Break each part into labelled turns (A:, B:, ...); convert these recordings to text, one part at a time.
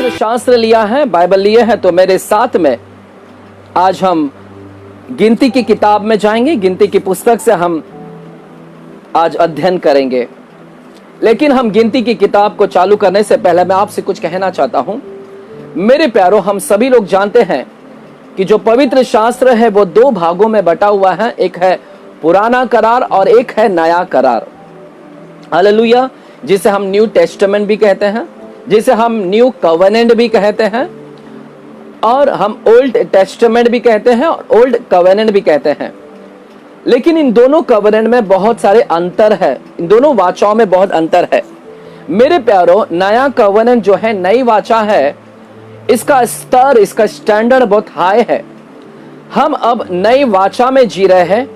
A: पवित्र शास्त्र लिया है, बाइबल लिए है, तो मेरे साथ में आज हम गिनती की किताब में जाएंगे। गिनती की पुस्तक से हम आज अध्ययन करेंगे। लेकिन हम गिनती की किताब को चालू करने से पहले मैं आपसे कुछ कहना चाहता हूं। मेरे प्यारों, हम सभी लोग जानते हैं कि जो पवित्र शास्त्र है वो दो भागों में बटा हुआ है। एक है पुराना करार और एक है नया करार। हालेलुया। जिसे हम न्यू टेस्टामेंट भी कहते हैं, जिसे हम न्यू कवेनेंट भी कहते हैं, और हम ओल्ड टेस्टामेंट भी कहते हैं और ओल्ड कवेनेंट भी कहते हैं। लेकिन इन दोनों कवेनेंट में बहुत सारे अंतर है, इन दोनों वाचाओं में बहुत अंतर है। मेरे प्यारों, नया कवेनेंट जो है, नई वाचा है, इसका स्तर, इसका स्टैंडर्ड बहुत हाई है। हम अब नई वाचा में जी रहे हैं।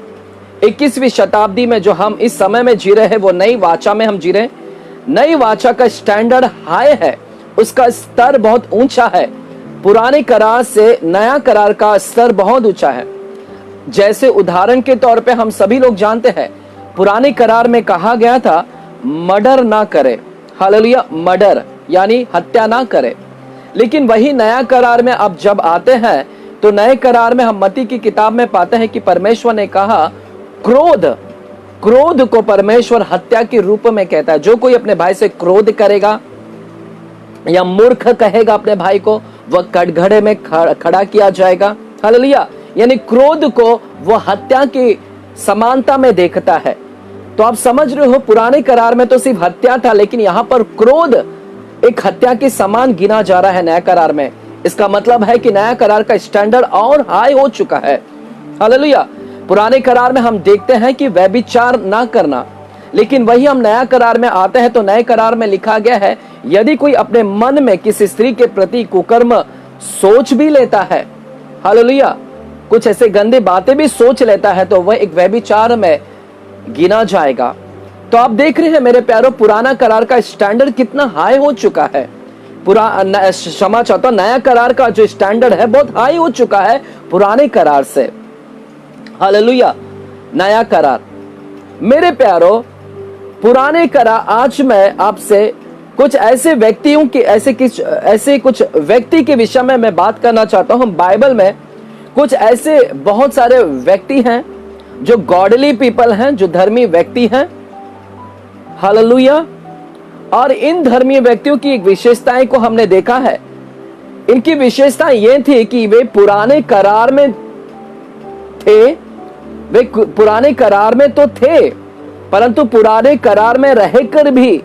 A: 21वीं शताब्दी में जो हम इस समय में जी रहे हैं वो नई वाचा में हम जी रहे हैं। नई वाचा का स्टैंडर्ड हाई है, उसका स्तर बहुत ऊंचा है। पुराने करार से नया करार का स्तर बहुत ऊंचा है। जैसे उदाहरण के तौर पे हम सभी लोग जानते हैं, पुराने करार में कहा गया था मर्डर ना करे। हालेलुया। मर्डर यानी हत्या ना करे। लेकिन वही नया करार में अब जब आते हैं तो नए करार में हम मत्ती की किताब में पाते हैं कि परमेश्वर ने कहा क्रोध को परमेश्वर हत्या के रूप में कहता है। जो कोई अपने भाई से क्रोध करेगा या मूर्ख कहेगा अपने भाई को, वह कटघरे में खड़ा किया जाएगा। हालेलुया। यानी क्रोध को वह हत्या की समानता में देखता है। तो आप समझ रहे हो, पुराने करार में तो सिर्फ हत्या था, लेकिन यहां पर क्रोध एक हत्या के समान गिना जा रहा है नया करार में। इसका मतलब है कि नया करार का स्टैंडर्ड और हाई हो चुका है। हालेलुया। पुराने करार में हम देखते हैं कि व्यभिचार ना करना, लेकिन वही हम नया करार में आते हैं तो नए करार में लिखा गया है, यदि कोई अपने मन में किसी स्त्री के प्रति कुकर्म सोच भी लेता है, हालेलुया, कुछ ऐसे गंदे बातें भी सोच लेता है, तो वह एक व्यभिचार में गिना जाएगा। तो आप देख रहे हैं मेरे प्यारों, पुराना करार का स्टैंडर्ड कितना हाई हो चुका है। क्षमा चाहता हूं, नया करार का जो स्टैंडर्ड है बहुत हाई हो चुका है पुराने करार से। हालेलुया। नया करार। मेरे प्यारों, पुराने करार, आज मैं आपसे कुछ ऐसे व्यक्तियों के ऐसे कुछ व्यक्ति के विषय में मैं बात करना चाहता हूं। बाइबल में कुछ ऐसे बहुत सारे व्यक्ति हैं जो गॉडली पीपल हैं, जो धर्मी व्यक्ति हैं। हालेलुया। और इन धर्मी व्यक्तियों की एक विशेषताएं को हमने देखा है। इनकी विशेषता ये थी कि वे पुराने करार में थे, वे पुराने करार में तो थे, परंतु पुराने करार में रहकर भी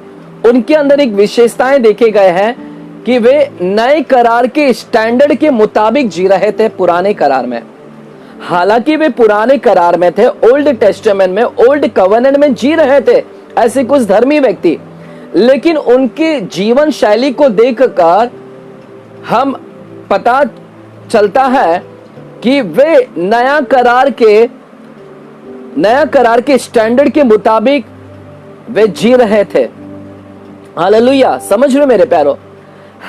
A: उनके अंदर एक विशेषताएं देखे गए हैं कि वे नए करार के स्टैंडर्ड के मुताबिक जी रहे थे पुराने करार में। हालांकि वे पुराने करार में थे, ओल्ड टेस्टामेंट में, ओल्ड कवेनेंट में जी रहे थे ऐसे कुछ धर्मी व्यक्ति, लेकिन उनकी जीवन शैली को देखकर हम पता चलता है कि वे नया करार के स्टैंडर्ड के मुताबिक वे जी रहे थे। हालेलुया। समझ लो मेरे प्यारो,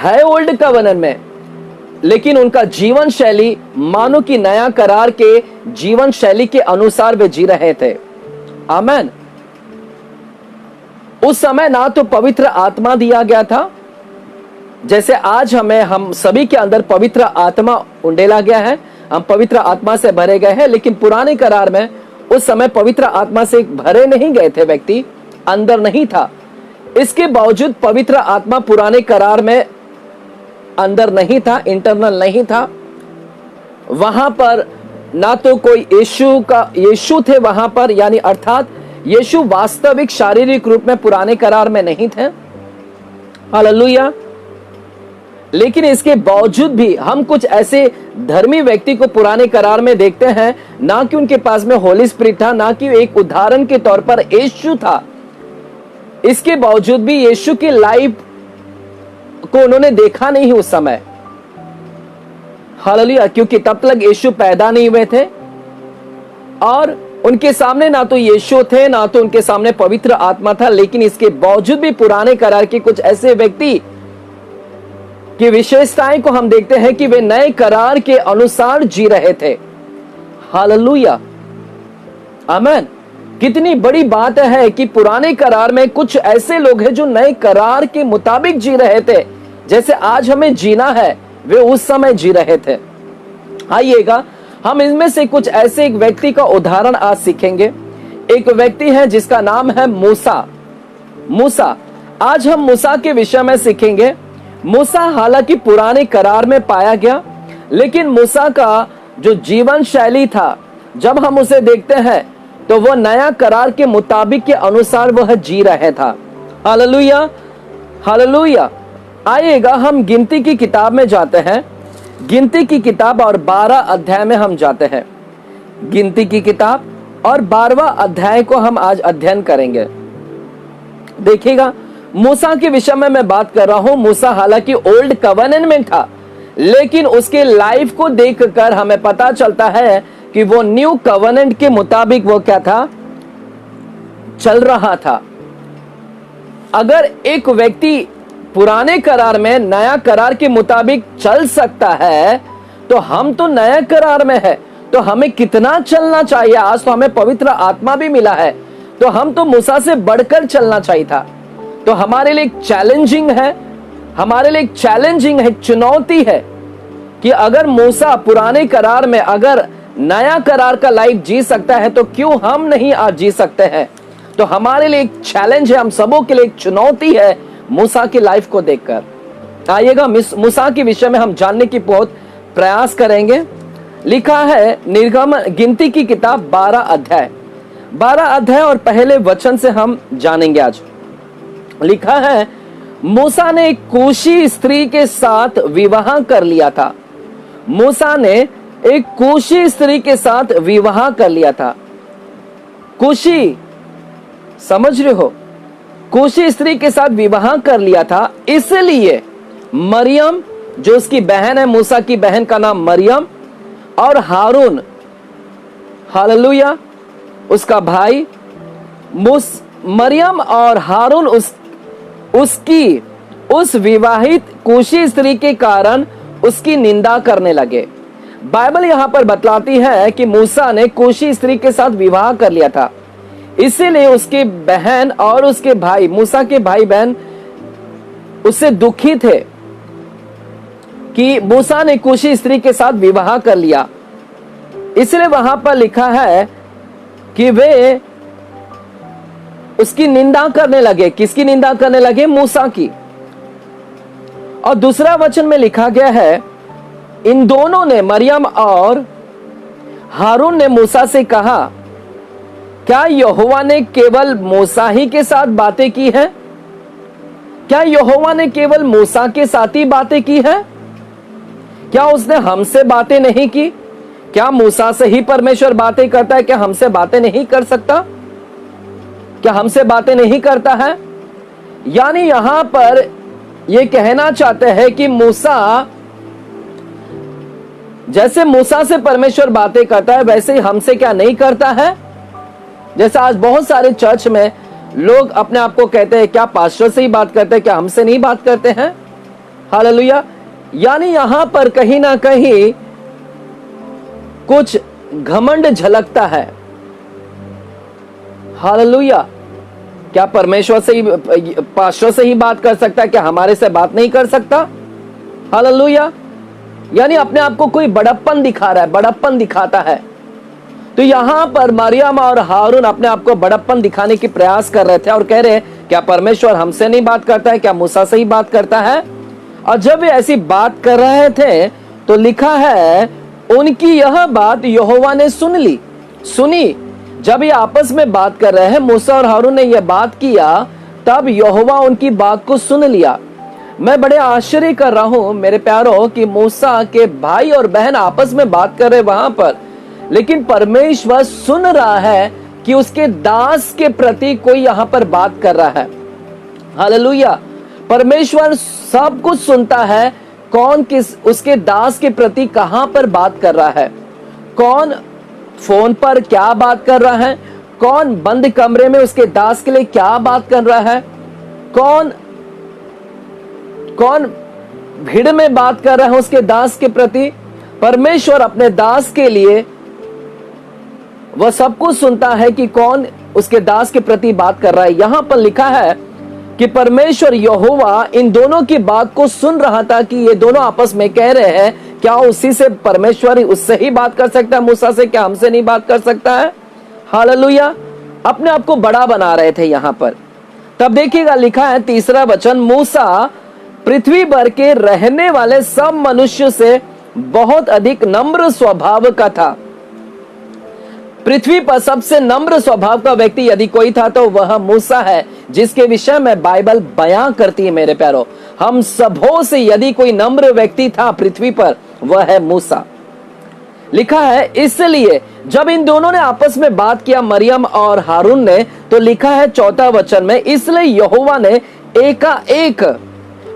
A: है ओल्ड कवेनेंट में, लेकिन उनका जीवन शैली मानो कि नया करार के जीवन शैली के अनुसार वे जी रहे थे। आमेन। उस समय ना तो पवित्र आत्मा दिया गया था, जैसे आज हम सभी के अंदर पवित्र आत्मा उंडेला गया है, हम पवित्र आत्मा से भरे गए हैं। लेकिन पुराने करार में उस समय पवित्र आत्मा से भरे नहीं गए थे, व्यक्ति अंदर नहीं था। इसके बावजूद पवित्र आत्मा पुराने करार में अंदर नहीं था, इंटरनल नहीं था। वहां पर ना तो कोई यीशु थे वहां पर, यानी अर्थात यीशु वास्तविक शारीरिक रूप में पुराने करार में नहीं थे। हालेलुया। लेकिन इसके बावजूद भी हम कुछ ऐसे धर्मी व्यक्ति को पुराने करार में देखते हैं, ना कि उनके पास में होली स्पिरिट था, ना कि एक उदाहरण के तौर पर यीशु था। इसके बावजूद भी यीशु की लाइफ को उन्होंने देखा नहीं उस समय। हालेलुया। क्योंकि तब तक यीशु पैदा नहीं हुए थे और उनके सामने ना तो यीशु थे, ना तो उनके सामने पवित्र आत्मा था। लेकिन इसके बावजूद भी पुराने करार के कुछ ऐसे व्यक्ति की विशेषताएं को हम देखते हैं कि वे नए करार के अनुसार जी रहे थे। हालेलुया। आमीन। कितनी बड़ी बात है कि पुराने करार में कुछ ऐसे लोग हैं जो नए करार के मुताबिक जी रहे थे। जैसे आज हमें जीना है वे उस समय जी रहे थे। आइएगा हम इनमें से कुछ ऐसे एक व्यक्ति का उदाहरण आज सीखेंगे। एक व्यक्ति है जिसका नाम है मूसा। मूसा, आज हम मूसा के विषय में सीखेंगे। मूसा हालांकि पुराने करार में पाया गया, लेकिन मूसा का जो जीवन शैली था, जब हम उसे देखते हैं तो वह नया करार के मुताबिक के अनुसार वह जी रहे था। Hallelujah, hallelujah. आइएगा हम गिनती की किताब में जाते हैं। गिनती की किताब और 12 अध्याय में हम जाते हैं। गिनती की किताब और 12वां अध्याय को हम आज अध्ययन करेंगे। देखिएगा, मूसा के विषय में मैं बात कर रहा हूं। मूसा हालांकि ओल्ड कवेनेंट में था, लेकिन उसके लाइफ को देखकर हमें पता चलता है कि वो न्यू कवेनेंट के मुताबिक वो क्या था, चल रहा था। अगर एक व्यक्ति पुराने करार में नया करार के मुताबिक चल सकता है, तो हम तो नया करार में है, तो हमें कितना चलना चाहिए। आज तो हमें पवित्र आत्मा भी मिला है, तो हम तो मूसा से बढ़कर चलना चाहिए था। तो हमारे लिए एक चैलेंजिंग है, हमारे लिए एक चैलेंजिंग है, चुनौती है कि अगर मूसा पुराने करार में अगर नया करार का लाइफ जी सकता है, तो क्यों हम नहीं आज जी सकते हैं। तो हमारे लिए एक चैलेंज है, हम सबों के लिए एक चुनौती है मूसा की लाइफ को देखकर। आइएगा मूसा के विषय में हम जानने की बहुत प्रयास करेंगे। लिखा है निर्गम गिनती की किताब 12 अध्याय और पहले वचन से हम जानेंगे आज। लिखा है, मूसा ने एक कूशी स्त्री के साथ विवाह कर लिया था। मूसा ने एक कूशी स्त्री के साथ विवाह कर लिया था। कूशी, समझ रहे हो, कूशी स्त्री के साथ विवाह कर लिया था। इसलिए मरियम, जो उसकी बहन है, मूसा की बहन का नाम मरियम, और हारून, हालेलुया, उसका भाई, मरियम और हारून उसकी उस विवाहित कूशी स्त्री के कारण उसकी निंदा करने लगे। बाइबल यहां पर बतलाती है कि मूसा ने कूशी स्त्री के साथ विवाह कर लिया था, इसीलिए उसकी बहन और उसके भाई, मूसा के भाई बहन उससे दुखी थे कि मूसा ने कूशी स्त्री के साथ विवाह कर लिया। इसलिए वहां पर लिखा है कि वे उसकी निंदा करने लगे। किसकी निंदा करने लगे? मूसा की। और दूसरा वचन में लिखा गया है, इन दोनों ने, मरियम और हारून ने मूसा से कहा, क्या यहोवा ने केवल मूसा ही के साथ बातें की है? क्या यहोवा ने केवल मूसा के साथ ही बातें की है? क्या उसने हमसे बातें नहीं की? क्या मूसा से ही परमेश्वर बातें करता है? क्या हमसे बातें नहीं कर सकता? क्या हमसे बातें नहीं करता है? यानी यहां पर यह कहना चाहते हैं कि मूसा, जैसे मूसा से परमेश्वर बातें करता है, वैसे ही हमसे क्या नहीं करता है? जैसे आज बहुत सारे चर्च में लोग अपने आप को कहते हैं, क्या पास्टर से ही बात करते हैं, क्या हमसे नहीं बात करते हैं? हालेलुया। यानी यहां पर कहीं ना कहीं कुछ घमंड झलकता है। हालेलुया। क्या परमेश्वर से ही, पास्टर से ही बात कर सकता है, क्या हमारे से बात नहीं कर सकता? हालेलुया। यानी अपने आप को कोई बड़प्पन दिखा रहा है, बड़प्पन दिखाता है। तो यहां पर मरियम और हारून अपने आप को बड़प्पन दिखाने की प्रयास कर रहे थे और कह रहे, क्या परमेश्वर हमसे नहीं बात करता है? क्या मूसा से ही बात करता है? और जब वे ऐसी बात कर रहे थे तो लिखा है, उनकी यह बात यहोवा ने सुनी। जब ये आपस में बात कर रहे हैं, मूसा और हारून ने यह बात किया, तब यहोवा उनकी बात को सुन लिया। मैं बड़े आश्चर्य कर रहा हूं मेरे प्यारों कि मूसा के भाई और बहन आपस में बात कर रहे वहां पर, लेकिन परमेश्वर सुन रहा है कि उसके दास के प्रति कोई यहां पर बात कर रहा है। हालेलुया। परमेश्वर सब कुछ सुनता है, कौन किस उसके दास के प्रति कहां पर बात कर रहा है, कौन फोन पर क्या बात कर रहा है, कौन बंद कमरे में उसके दास के लिए क्या बात कर रहा है, कौन भीड़ में बात कर रहा है उसके दास के प्रति। परमेश्वर अपने दास के लिए वह सब कुछ सुनता है कि कौन उसके दास के प्रति बात कर रहा है। यहां पर लिखा है, कि परमेश्वर यहोवा इन दोनों की बात को सुन रहा था कि ये दोनों आपस में कह रहे हैं, क्या उसी से परमेश्वर उससे ही बात कर सकता है, मूसा से, क्या हमसे नहीं बात कर सकता है? हालेलुया। अपने आप को बड़ा बना रहे थे यहां पर। तब देखिएगा, लिखा है 3 वचन, मूसा पृथ्वी पर के रहने वाले सब मनुष्य से बहुत अधिक नम्र स्वभाव का था। पृथ्वी पर सबसे नम्र स्वभाव का व्यक्ति यदि कोई था तो वह मूसा है, जिसके विषय में बाइबल बयां करती है। मेरे प्यारो, हम सबों से यदि कोई नम्र व्यक्ति था पृथ्वी पर, वह है मूसा। लिखा है, इसलिए जब इन दोनों ने आपस में बात किया, मरियम और हारून ने, तो लिखा है 4 वचन में, इसलिए यहोवा ने एकाएक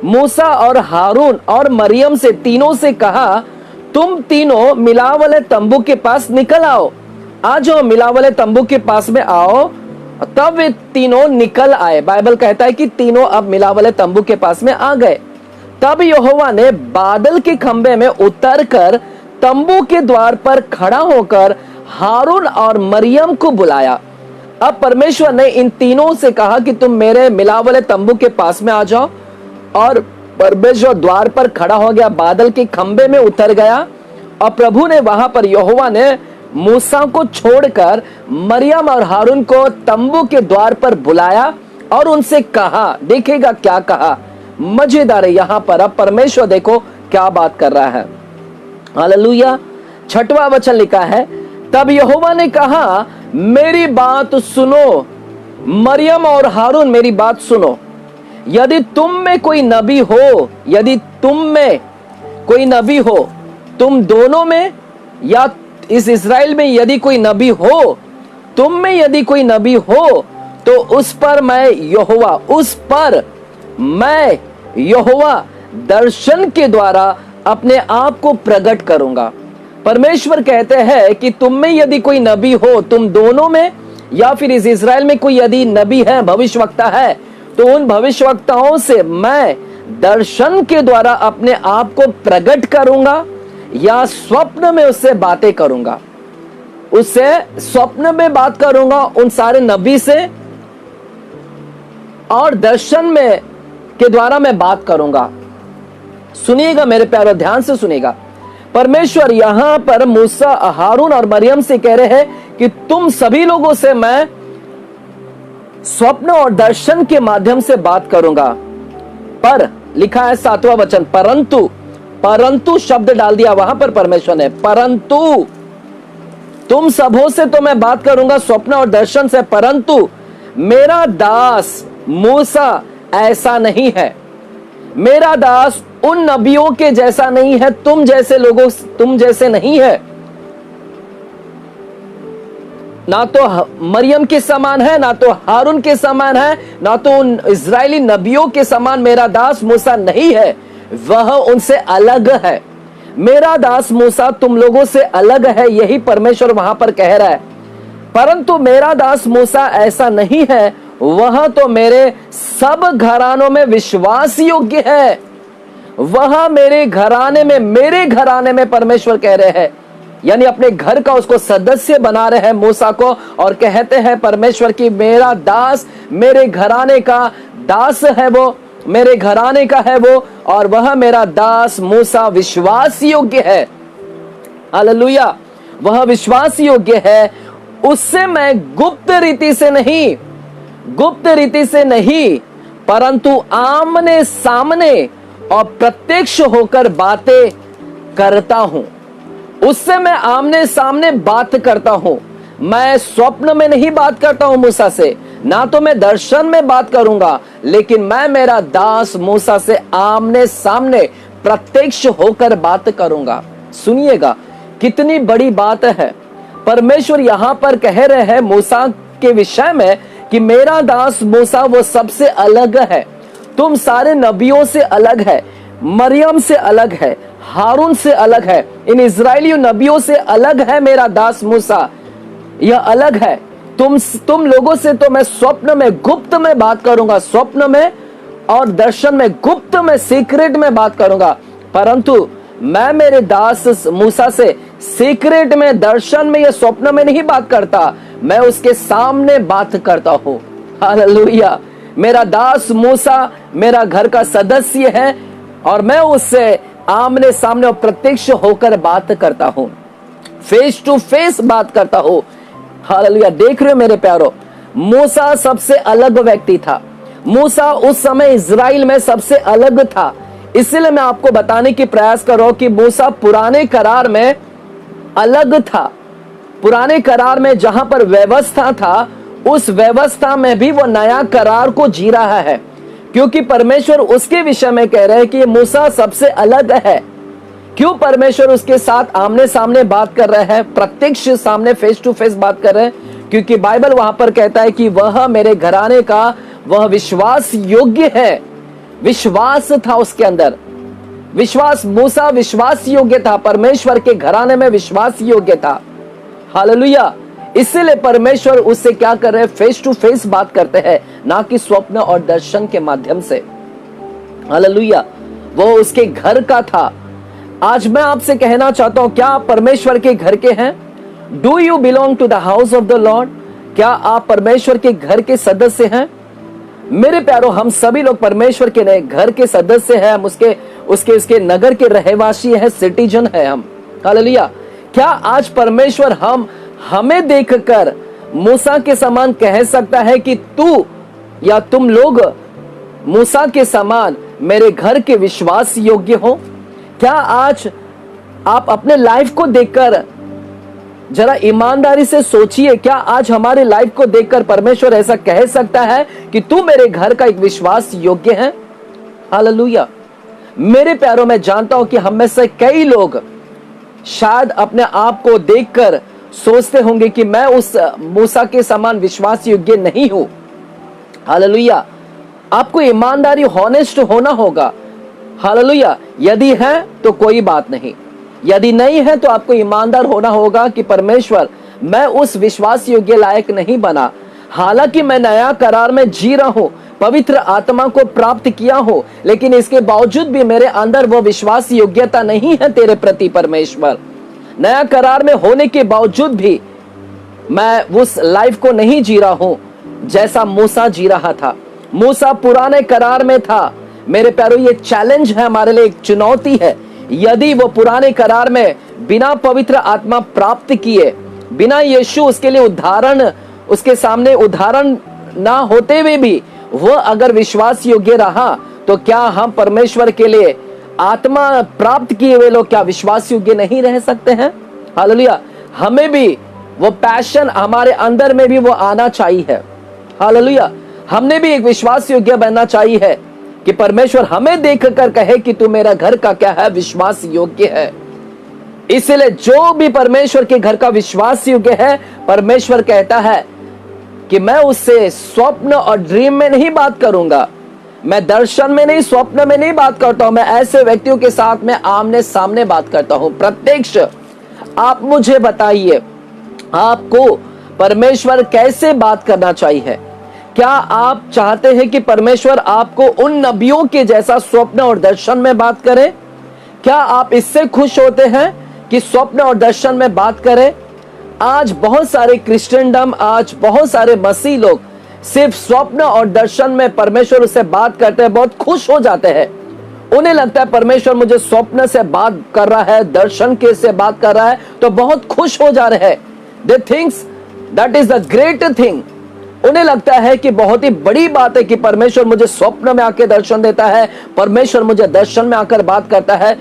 A: मूसा और हारून और मरियम से, तीनों से कहा, तुम तीनों मिलावले तंबू के पास निकल आओ। आज मिलावले तंबू के पास में आओ। तब वे तीनों निकल आए। बाइबल कहता है कि तीनों अब मिलावले तंबू के पास में आ गए। तब यहोवा ने बादल के खंबे में उतरकर तंबू के द्वार पर खड़ा होकर हारून और मरियम को बुलाया। अब परमेश्वर ने इन तीनों से कहा कि तुम मेरे मिलावले तंबू के पास में आ जाओ, और परमेश्वर द्वार पर खड़ा हो गया, बादल के खंबे में उतर गया, और प्रभु ने वहां पर, यहोवा ने मूसा को छोड़कर मरियम और हारून को तंबू के द्वार पर बुलाया और उनसे कहा। देखिएगा क्या कहा, मजेदार है यहां पर। अब परमेश्वर देखो क्या बात कर रहा है। हालेलुया। 6वां वचन लिखा है, तब यहोवा ने कहा, मेरी बात सुनो, मरियम और हारून मेरी बात सुनो। यदि तुम में कोई नबी हो, यदि तुम में कोई नबी हो, तुम दोनों में या इस इस्राएल में यदि कोई नबी हो, तुम में यदि कोई नबी हो, तो उस पर मैं यहोवा दर्शन के द्वारा अपने आप को प्रकट करूंगा। परमेश्वर कहते हैं कि तुम में यदि कोई नबी हो, तुम दोनों में या फिर इस इस्राएल में कोई यदि नबी है, भविष्यवक्ता है, तो उन भविष्यवक्ताओं से मैं दर्शन के द्वारा अपने आप को प्रकट करूंगा, या स्वप्न में उससे बातें करूंगा। उससे स्वप्न में बात करूंगा उन सारे नबी से, और दर्शन में के द्वारा मैं बात करूंगा। सुनिएगा मेरे प्यारो, ध्यान से सुनिएगा। परमेश्वर यहां पर मूसा, हारून और मरियम से कह रहे हैं कि तुम सभी लोगों से मैं स्वप्न और दर्शन के माध्यम से बात करूंगा। पर लिखा है 7वां वचन, परंतु शब्द डाल दिया वहां पर परमेश्वर ने, परंतु तुम सबों से तो मैं बात करूंगा स्वप्न और दर्शन से, परंतु मेरा दास मूसा ऐसा नहीं है। मेरा दास उन नबियों के जैसा नहीं है, तुम जैसे नहीं है। ना तो मरियम के समान है, ना तो हारून के समान है, ना तो उन इजरायली नबियों के समान मेरा दास मूसा नहीं है। वह उनसे अलग है। मेरा दास मूसा तुम लोगों से अलग है, यही परमेश्वर वहां पर कह रहा है। परंतु मेरा दास मूसा ऐसा नहीं है, वह तो मेरे सब घरानों में विश्वास योग्य है। वह मेरे घराने में परमेश्वर कह रहे हैं, यानी अपने घर का उसको सदस्य बना रहे हैं मूसा को, और कहते हैं परमेश्वर की मेरा दास मेरे घराने का दास है, वो मेरे घराने का है वो, और वह मेरा दास मूसा विश्वास योग्य है। हालेलुया। वह विश्वास योग्य है, उससे मैं गुप्त रीति से नहीं परंतु आमने सामने और प्रत्यक्ष होकर बातें करता हूं। उससे मैं आमने सामने बात करता हूं। मैं स्वप्न में नहीं बात करता हूं मूसा से, ना तो मैं दर्शन में बात करूंगा, लेकिन मैं मेरा दास मूसा से आमने सामने प्रत्यक्ष होकर बात करूंगा। सुनिएगा कितनी बड़ी बात है। परमेश्वर यहां पर कह रहे हैं मूसा के विषय में कि मेरा दास मूसा वो सबसे अलग है, तुम सारे नबियों से अलग है, मरियम से अलग है, हारून से अलग है, इन इजरायली नबियों से अलग है। मेरा दास मूसा यह अलग है। तुम लोगों से तो मैं स्वप्न में गुप्त में बात करूंगा, स्वप्न में और दर्शन में गुप्त में सीक्रेट में बात करूंगा, परंतु मैं मेरे दास मूसा से सीक्रेट में, दर्शन में या स्वप्न में नहीं बात करता, मैं उसके सामने बात करता हूं। हालेलुया। मेरा दास मूसा मेरा घर का सदस्य है और मैं उससे आमने सामने और प्रत्यक्ष होकर बात करता हूं, फेस टू फेस बात करता हूं। हालेलुया। देख रहे हो मेरे प्यारो, मूसा सबसे अलग व्यक्ति था। मूसा उस समय इजराइल में सबसे अलग था। इसलिए मैं आपको बताने की प्रयास कर रहा हूं कि मूसा पुराने करार में अलग था। पुराने करार में जहां पर व्यवस्था था, उस व्यवस्था में भी वो नया करार को जी रहा है, क्योंकि परमेश्वर उसके विषय में कह रहे हैं कि मूसा सबसे अलग है। क्यों परमेश्वर उसके साथ आमने सामने बात कर रहे हैं, प्रत्यक्ष सामने फेस टू फेस बात कर रहे हैं? क्योंकि बाइबल वहां पर कहता है कि वह मेरे घराने का वह विश्वास योग्य है। विश्वास था उसके अंदर, विश्वास, मूसा विश्वास योग्य था, परमेश्वर के घराने में विश्वास योग्य था। हालेलुया। इसलिए परमेश्वर उससे क्या कर रहे हैं, फेस टू फेस बात करते हैं, ना कि स्वप्न और दर्शन के माध्यम से। हालेलुया। वो उसके घर का था। आज मैं आपसे कहना चाहता हूं, क्या आप परमेश्वर के घर के हैं? Do you belong to the house of the Lord? क्या आप परमेश्वर के घर के सदस्य हैं? मेरे प्यारो, हम सभी लोग परमेश्वर के घर के सदस्य हैं। हम उसके नगर के रहवासी हैं, सिटीजन हैं हम। हालेलुया। क्या आज परमेश्वर हमें देखकर मूसा के समान कह सकता है कि तू या तुम लोग मूसा के समान मेरे घर के विश्वास योग्य हो? क्या आज आप अपने लाइफ को देखकर जरा ईमानदारी से सोचिए, क्या आज हमारे लाइफ को देखकर परमेश्वर ऐसा कह सकता है कि तू मेरे घर का एक विश्वास योग्य है? हालेलुया। मेरे प्यारों, मैं जानता हूं कि हम में से कई लोग शायद अपने आप को देखकर सोचते होंगे कि मैं उस मूसा के समान विश्वास योग्य नहीं हूं। हालेलुया। आपको ईमानदारी, हॉनेस्ट होना होगा। हालेलुया। यदि है तो कोई बात नहीं, यदि नहीं है तो आपको ईमानदार होना होगा कि परमेश्वर, मैं उस विश्वास योग्य लायक नहीं बना। हालांकि मैं नया करार में जी रहा हूं, पवित्र आत्मा को प्राप्त किया हो, लेकिन इसके बावजूद भी मेरे अंदर वो विश्वास योग्यता नहीं है तेरे प्रति परमेश्वर। नया करार में होने के बावजूद भी मैं उस लाइफ को नहीं जी रहा हूं जैसा मूसा जी रहा था। मूसा पुराने करार में था। मेरे प्यारों, ये चैलेंज है हमारे लिए, एक चुनौती है। यदि वो पुराने करार में बिना पवित्र आत्मा प्राप्त किए, बिना यीशु उसके लिए उदाहरण, उसके सामने उदाहरण ना होते हुए भी वो अगर विश्वास योग्य रहा, तो क्या हम परमेश्वर के लिए आत्मा प्राप्त किए हुए लोग क्या विश्वास योग्य नहीं रह सकते हैं? हालेलुया। हमें भी वो पैशन, हमारे अंदर में भी वो आना चाहिए। हालेलुया। हमने भी एक विश्वास योग्य बनना चाहिए कि परमेश्वर हमें देखकर कहे कि तू मेरा घर का क्या है, विश्वास योग्य है। इसलिए जो भी परमेश्वर के घर का विश्वास योग्य है, परमेश्वर कहता है कि मैं उससे स्वप्न और ड्रीम में नहीं बात करूंगा, मैं दर्शन में नहीं, स्वप्न में नहीं बात करता हूं। मैं ऐसे व्यक्तियों के साथ में आमने सामने बात करता हूं, प्रत्यक्ष। आप मुझे बताइए, आपको परमेश्वर कैसे बात करना चाहिए? क्या आप चाहते हैं कि परमेश्वर आपको उन नबियों के जैसा स्वप्न और दर्शन में बात करे? क्या आप इससे खुश होते हैं कि स्वप्न और दर्शन में बात करें? आज बहुत सारे क्रिश्चियनडम, आज बहुत सारे मसीह लोग सिर्फ स्वप्न और दर्शन में परमेश्वर उससे बात करते हैं, बहुत खुश हो जाते हैं। उन्हें लगता है परमेश्वर मुझे स्वप्न से बात कर रहा है, दर्शन के से बात कर रहा है, तो बहुत खुश हो जा रहे हैं। They thinks that is the great thing. उन्हें लगता है कि बहुत ही बड़ी बात है कि परमेश्वर मुझे स्वप्न में आकर दर्शन देता है, परमेश्वर मुझे दर्शन में आकर बात करता है।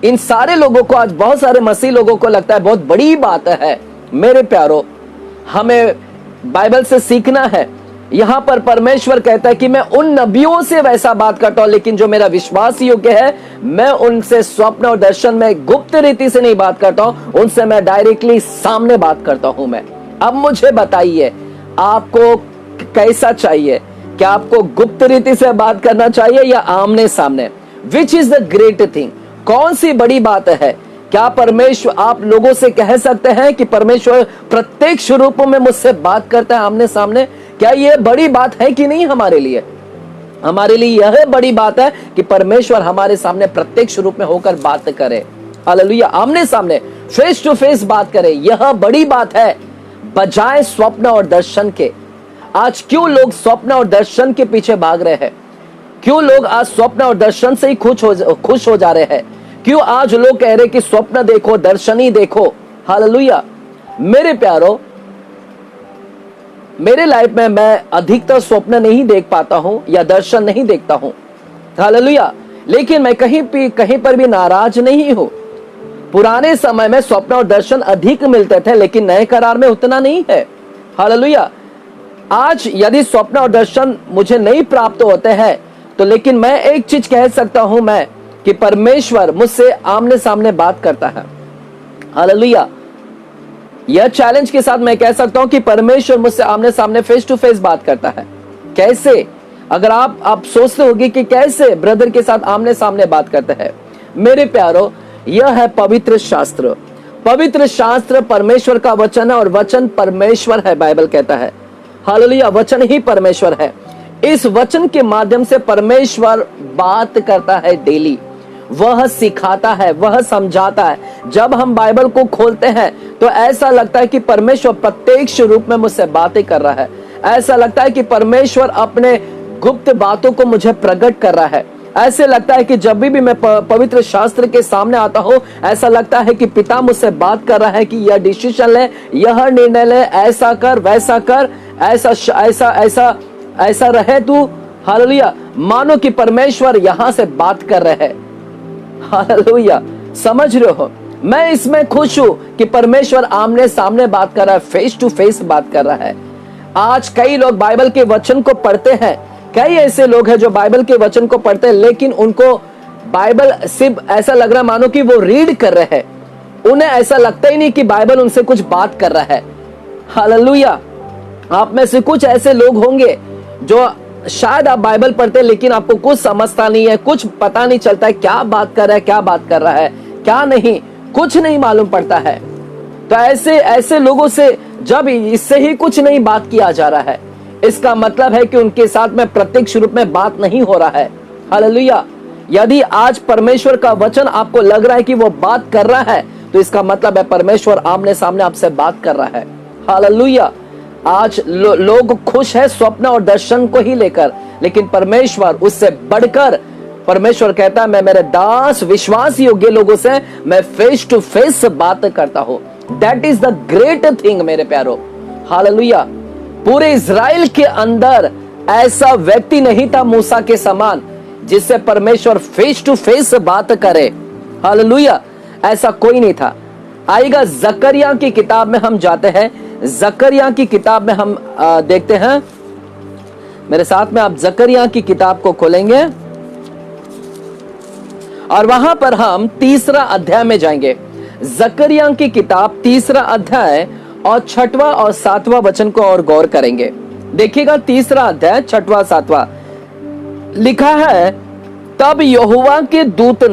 A: इन सारे लोगों को, आज बहुत सारे मसीह लोगों को लगता है बहुत बड़ी बात है। मेरे प्यारो, हमें बाइबल से सीखना है। यहां पर परमेश्वर कहता है कि मैं उन नबियों से वैसा बात करता हूं, लेकिन जो मेरा विश्वास योग्य है, मैं उनसे स्वप्न और दर्शन में गुप्त रीति से नहीं बात करता हूं, उनसे मैं डायरेक्टली सामने बात करता हूं। मैं अब मुझे बताइए, आपको कैसा चाहिए? क्या आपको गुप्त रीति से बात करना चाहिए या आमने सामने? Which is the great thing? कौन सी बड़ी बात है? क्या परमेश्वर, आप लोगों से कह सकते हैं कि परमेश्वर प्रत्यक्ष रूप में मुझसे बात करता है आमने सामने? क्या यह बड़ी बात है कि नहीं हमारे लिए? हमारे लिए यह बड़ी बात है कि परमेश्वर हमारे सामने प्रत्यक्ष रूप में होकर बात करे। हालेलुया। आमने सामने, फेस टू फेस बात करे, यह बड़ी बात है बजाय स्वप्न और दर्शन के। आज क्यों लोग स्वप्न और दर्शन के पीछे भाग रहे हैं? क्यों लोग आज स्वप्न और दर्शन से ही खुश हो जा रहे हैं? क्यों आज लोग कह रहे कि स्वप्न देखो, दर्शन ही देखो? हालेलुया। मेरे प्यारो, मेरे लाइफ में मैं अधिकतर स्वप्न नहीं देख पाता हूं या दर्शन नहीं देखता हूं। हालेलुया। लेकिन मैं कहीं पर भी नाराज नहीं हूं। पुराने समय में स्वप्न और दर्शन अधिक मिलते थे, लेकिन नए करार में उतना नहीं है। हालेलुया। आज यदि स्वप्न और दर्शन मुझे नहीं प्राप्त होते हैं तो लेकिन मैं एक चीज कह सकता हूं मैं कि परमेश्वर मुझसे आमने सामने बात करता है। हालेलुया। यह चैलेंज के साथ मैं कह सकता हूं कि परमेश्वर मुझसे आमने सामने फेस टू फेस बात करता है। कैसे? अगर आप सोचते होंगे कि कैसे ब्रदर के साथ आमने सामने बात करते हैं, मेरे प्यारो, यह है पवित्र शास्त्र। पवित्र शास्त्र परमेश्वर का वचन है और वचन परमेश्वर है, बाइबल कहता है। हालेलुया। वचन ही परमेश्वर है। इस वचन के माध्यम से परमेश्वर बात करता है डेली। वह सिखाता है, वह समझाता है। जब हम बाइबल को खोलते हैं तो ऐसा लगता है कि परमेश्वर प्रत्यक्ष रूप में मुझसे बातें कर रहा है। ऐसा लगता है कि परमेश्वर अपने गुप्त बातों को मुझे प्रकट कर रहा है। ऐसे लगता है कि जब भी मैं पवित्र शास्त्र के सामने आता हूं, ऐसा लगता है कि पिता मुझसे बात कर रहा है कि यह डिसीजन ले, यह निर्णय ले, ऐसा कर, वैसा कर, ऐसा ऐसा ऐसा ऐसा रहे तू। हालेलुया। मानो कि परमेश्वर यहां से बात कर रहे हैं। हालेलुया। समझ रहे हो? मैं इसमें खुश हूं कि परमेश्वर आमने सामने बात कर रहा है, फेस टू फेस बात कर रहा है। आज कई लोग बाइबल के वचन को पढ़ते हैं। कई ऐसे लोग हैं जो बाइबल के वचन को पढ़ते हैं, लेकिन उनको बाइबल सिर्फ ऐसा लग रहा है मानो कि वो रीड कर रहे हैं। उन्हें ऐसा लगता ही नहीं कि बाइबल उनसे कुछ बात कर रहा है। हालेलुया। आप में से कुछ ऐसे लोग होंगे जो शायद आप बाइबल पढ़ते हैं, लेकिन आपको कुछ समझता नहीं है, कुछ पता नहीं चलता है क्या बात कर रहा है, क्या बात कर रहा है, क्या नहीं, कुछ नहीं मालूम पड़ता है। तो ऐसे लोगों से जब इससे ही कुछ नहीं बात किया जा रहा है, इसका मतलब है कि उनके साथ में प्रत्यक्ष रूप में बात नहीं हो रहा है। हालेलुया। यदि आज परमेश्वर का वचन आपको लग रहा है कि वो बात कर रहा है, तो इसका मतलब है परमेश्वर आमने सामने आपसे बात कर रहा है। हालेलुया। आज लोग खुश है स्वप्न और दर्शन को ही लेकर, लेकिन परमेश्वर उससे बढ़कर, परमेश्वर कहता है मैं मेरे दास विश्वास योग्य लोगों से मैं फेस टू फेस बात करता हूं। That is the great thing मेरे प्यारो। हालेलुया। पूरे इज़राइल के अंदर ऐसा व्यक्ति नहीं था मूसा के समान जिससे परमेश्वर फेस टू फेस बात करे। हालेलुया। ऐसा कोई नहीं था। आइएगा जकरिया की किताब में हम जाते हैं। जकरिया की किताब में हम देखते हैं। मेरे साथ में आप जकरिया की किताब को खोलेंगे और वहां पर हम 3 अध्याय में जाएंगे। जकरिया की किताब 3 अध्याय और 6वां और 7वां वचन को और गौर करेंगे। देखिएगा 3 अध्याय 6वां 7वां लिखा है, तब यहोवा के दूत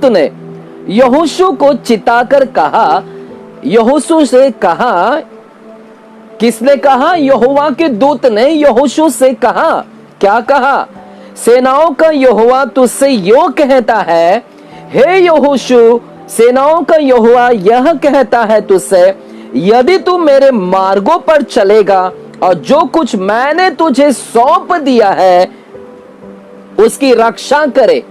A: ने यहोशू को चिताकर कहा। यहोशू से कहा, किसने कहा? यहोवा के दूत ने यहोशू से कहा। क्या कहा? सेनाओं का यहोवा तुझसे यो कहता है, हे यहोशू, सेनाओं का यहोवा यह कहता है तुझसे, यदि तू मेरे मार्गों पर चलेगा और जो कुछ मैंने तुझे सौंप दिया है उसकी रक्षा करे।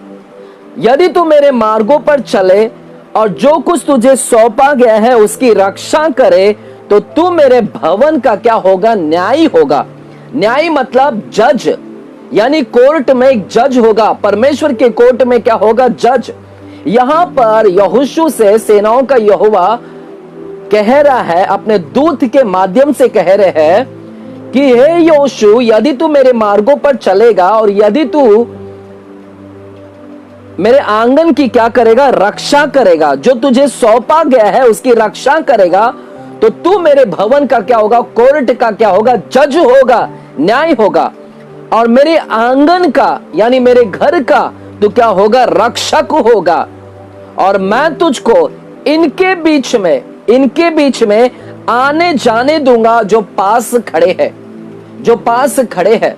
A: यदि तू मेरे मार्गों पर चले और जो कुछ तुझे सौंपा गया है उसकी रक्षा करे, तो तू मेरे भवन का क्या होगा? न्यायी होगा। न्यायी मतलब जज, यानी कोर्ट में एक जज होगा। परमेश्वर के कोर्ट में क्या होगा? जज। यहां पर यहोशू से सेनाओं का यहोवा कह रहा है, अपने दूत के माध्यम से कह रहे हैं कि हे यहोशू, यदि तू मेरे मार्गों पर चलेगा और यदि तू मेरे आंगन की क्या करेगा? रक्षा करेगा। जो तुझे सौंपा गया है उसकी रक्षा करेगा, तो तू मेरे भवन का क्या होगा? कोर्ट का क्या होगा? जज होगा, न्याय होगा। और मेरे आंगन का यानी मेरे घर का तो क्या होगा? रक्षक होगा। और मैं तुझको इनके बीच में आने जाने दूंगा जो पास खड़े हैं।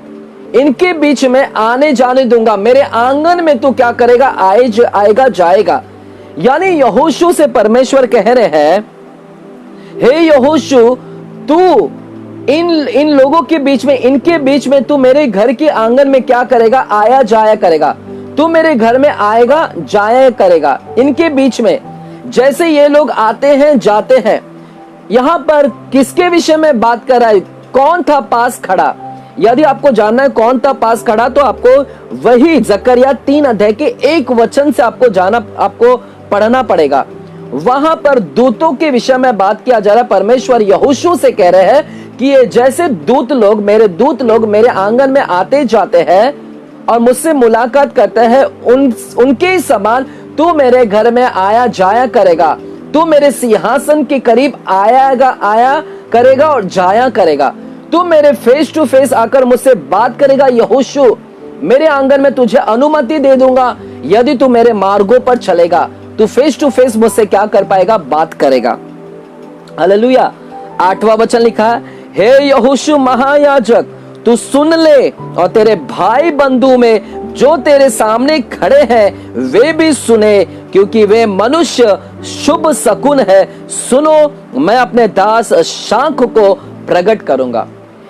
A: इनके बीच में आने जाने दूंगा। मेरे आंगन में तू क्या करेगा? आएगा जाएगा। यानी यहोशू से परमेश्वर कह रहे हैं, हे यहोशू, तू इन लोगों के बीच में, इनके बीच में तू मेरे घर के आंगन में क्या करेगा? आया जाया करेगा। तू मेरे घर में आएगा जाया करेगा। इनके बीच में जैसे ये लोग आते हैं जाते हैं। यहां पर किसके विषय में बात कर रहा है? कौन था पास खड़ा? यदि आपको जानना है कौन था पास खड़ा, तो आपको वही जकरिया 3 अध्याय के 1 वचन से आपको पढ़ना पड़ेगा। वहां पर दूतों के विषय में बात किया जा रहा है। परमेश्वर यहोशू से कह रहे हैं कि ये जैसे दूत लोग मेरे आंगन में आते जाते हैं और मुझसे मुलाकात करते हैं, उनके ही समान तू मेरे घर में आया जाया करेगा। तू मेरे सिंहासन के करीब आया करेगा और जाया करेगा। तू मेरे फेस टू फेस आकर मुझसे बात करेगा। यहोशू, मेरे आंगन में तुझे अनुमति दे दूंगा। यदि तू मेरे मार्गों पर चलेगा, तू फेस टू फेस मुझसे क्या कर पाएगा? बात करेगा। हालेलुया। 8वां वचन लिखा है, हे यहोशू महायाजक, तू सुन ले और तेरे भाई बंधु में जो तेरे सामने खड़े हैं वे भी सुने, क्योंकि वे मनुष्य शुभ शकुन है। सुनो, मैं अपने दास शाख को प्रकट करूंगा।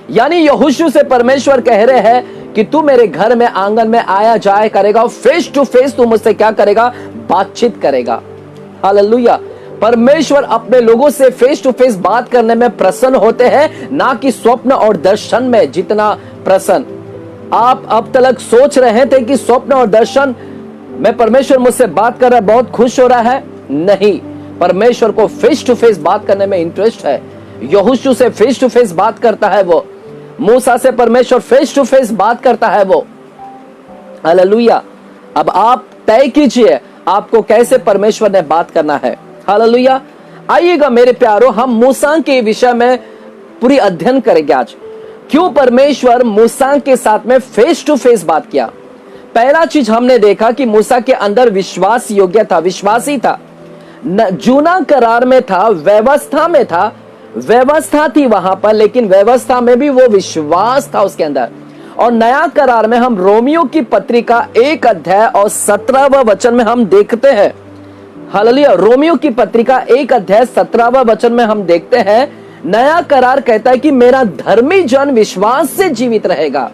A: यानी यहोशू से परमेश्वर कह रहे हैं कि तू मेरे घर में आंगन में आया जाया करेगा और फेस टू फेस तू मुझसे क्या करेगा? बातचीत करेगा। हालेलुया। परमेश्वर अपने लोगों से फेस टू फेस बात करने में प्रसन्न होते हैं, ना कि स्वप्न और दर्शन में जितना प्रसन्न। आप अब तक सोच रहे थे कि स्वप्न और दर्शन में परमेश्वर मुझसे बात कर रहा है, बहुत खुश हो रहा है। नहीं, परमेश्वर को फेस टू फेस बात करने में इंटरेस्ट है। यहोशू से फेस टू फेस बात करता है वो। मूसा से परमेश्वर फेस टू फेस बात करता है वो। हालेलुया। अब आप तय कीजिए आपको कैसे परमेश्वर ने बात करना है। हालेलुया। आइएगा मेरे प्यारो, हम मूसा के विषय में पूरी अध्ययन करेंगे आज। क्यों परमेश्वर मूसा के साथ में फेस टू फेस बात किया? पहला चीज हमने देखा कि मूसा के अंदर विश्वास योग्य था, विश्वासी था। जूना करार में था, व्यवस्था में था, व्यवस्था थी वहां पर, लेकिन व्यवस्था में भी वो विश्वास था उसके अंदर। और नया करार में हम रोमियो की पत्रिका 1 अध्याय और 17वां वचन में हम देखते हैं। हालेलुया। रोमियो की पत्रिका 1 अध्याय 17वां वचन में हम देखते हैं, नया करार कहता है कि मेरा धर्मी जन विश्वास से जीवित रहेगा।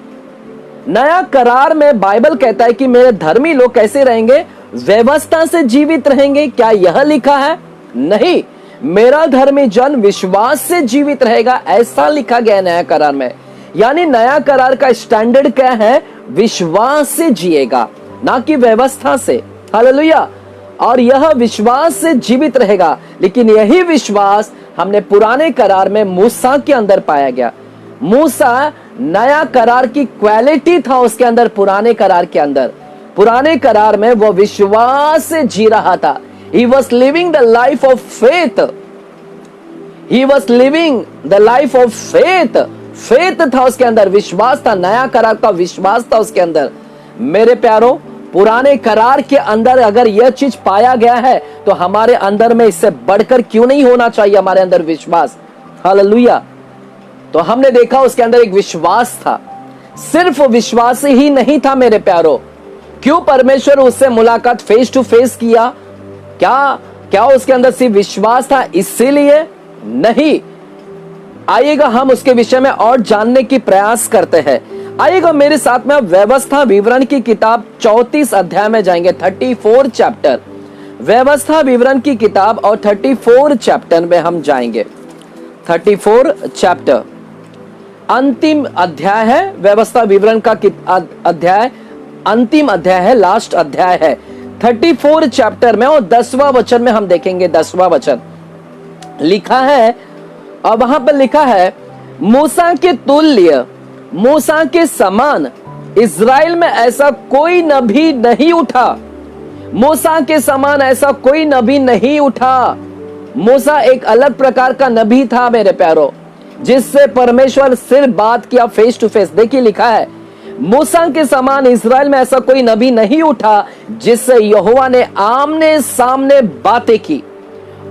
A: नया करार में बाइबल कहता है कि मेरे धर्मी लोग कैसे रहेंगे? व्यवस्था से जीवित रहेंगे। क्या यह लिखा है? नहीं, मेरा धर्मी जन विश्वास से जीवित रहेगा, ऐसा लिखा गया है नया करार में। यानी नया करार का स्टैंडर्ड क्या है? विश्वास से जिएगा, ना कि व्यवस्था से। हालेलुया। और यह विश्वास से जीवित रहेगा। लेकिन यही विश्वास हमने पुराने करार में मूसा के अंदर पाया गया। मूसा, नया करार की क्वालिटी था उसके अंदर। पुराने करार के अंदर, पुराने करार में वो विश्वास से जी रहा था। He was living the life of faith. He was living the life of faith. Faith था उसके अंदर, विश्वास था। नया करार का विश्वास था उसके अंदर। मेरे प्यारो, पुराने करार के अंदर अगर यह चीज पाया गया है तो हमारे अंदर में इससे बढ़कर क्यों नहीं होना चाहिए? हमारे अंदर विश्वास। हालेलुया। तो हमने देखा उसके अंदर एक विश्वास था। सिर्फ विश्वास ही नहीं था मेरे प्यारो। क्यों परमेश्वर उससे मुलाकात फेस टू फेस किया? क्या उसके अंदर सिर्फ विश्वास था इसीलिए? नहीं। आइएगा हम उसके विषय में और जानने की प्रयास करते हैं। आइएगा मेरे साथ में, व्यवस्था विवरण की किताब 34 अध्याय में जाएंगे। 34 चैप्टर, व्यवस्था विवरण की किताब और 34 चैप्टर में हम जाएंगे। 34 चैप्टर अंतिम अध्याय है। व्यवस्था विवरण का अध्याय अंतिम अध्याय है, लास्ट अध्याय है। 34 चैप्टर में और 10वां वचन में हम देखेंगे। 10वां वचन लिखा है, और वहां पर लिखा है, मूसा के तुल्य, मूसा के समान इज़राइल में ऐसा कोई नबी नहीं उठा। मूसा के समान ऐसा कोई नबी नहीं उठा। मूसा एक अलग प्रकार का नबी था मेरे प्यारो, जिससे परमेश्वर सिर्फ बात किया फेस टू फेस। देखिए लिखा है, मूसा के समान इज़राइल में ऐसा कोई नबी नहीं उठा जिससे यहोवा ने आमने सामने बातें की।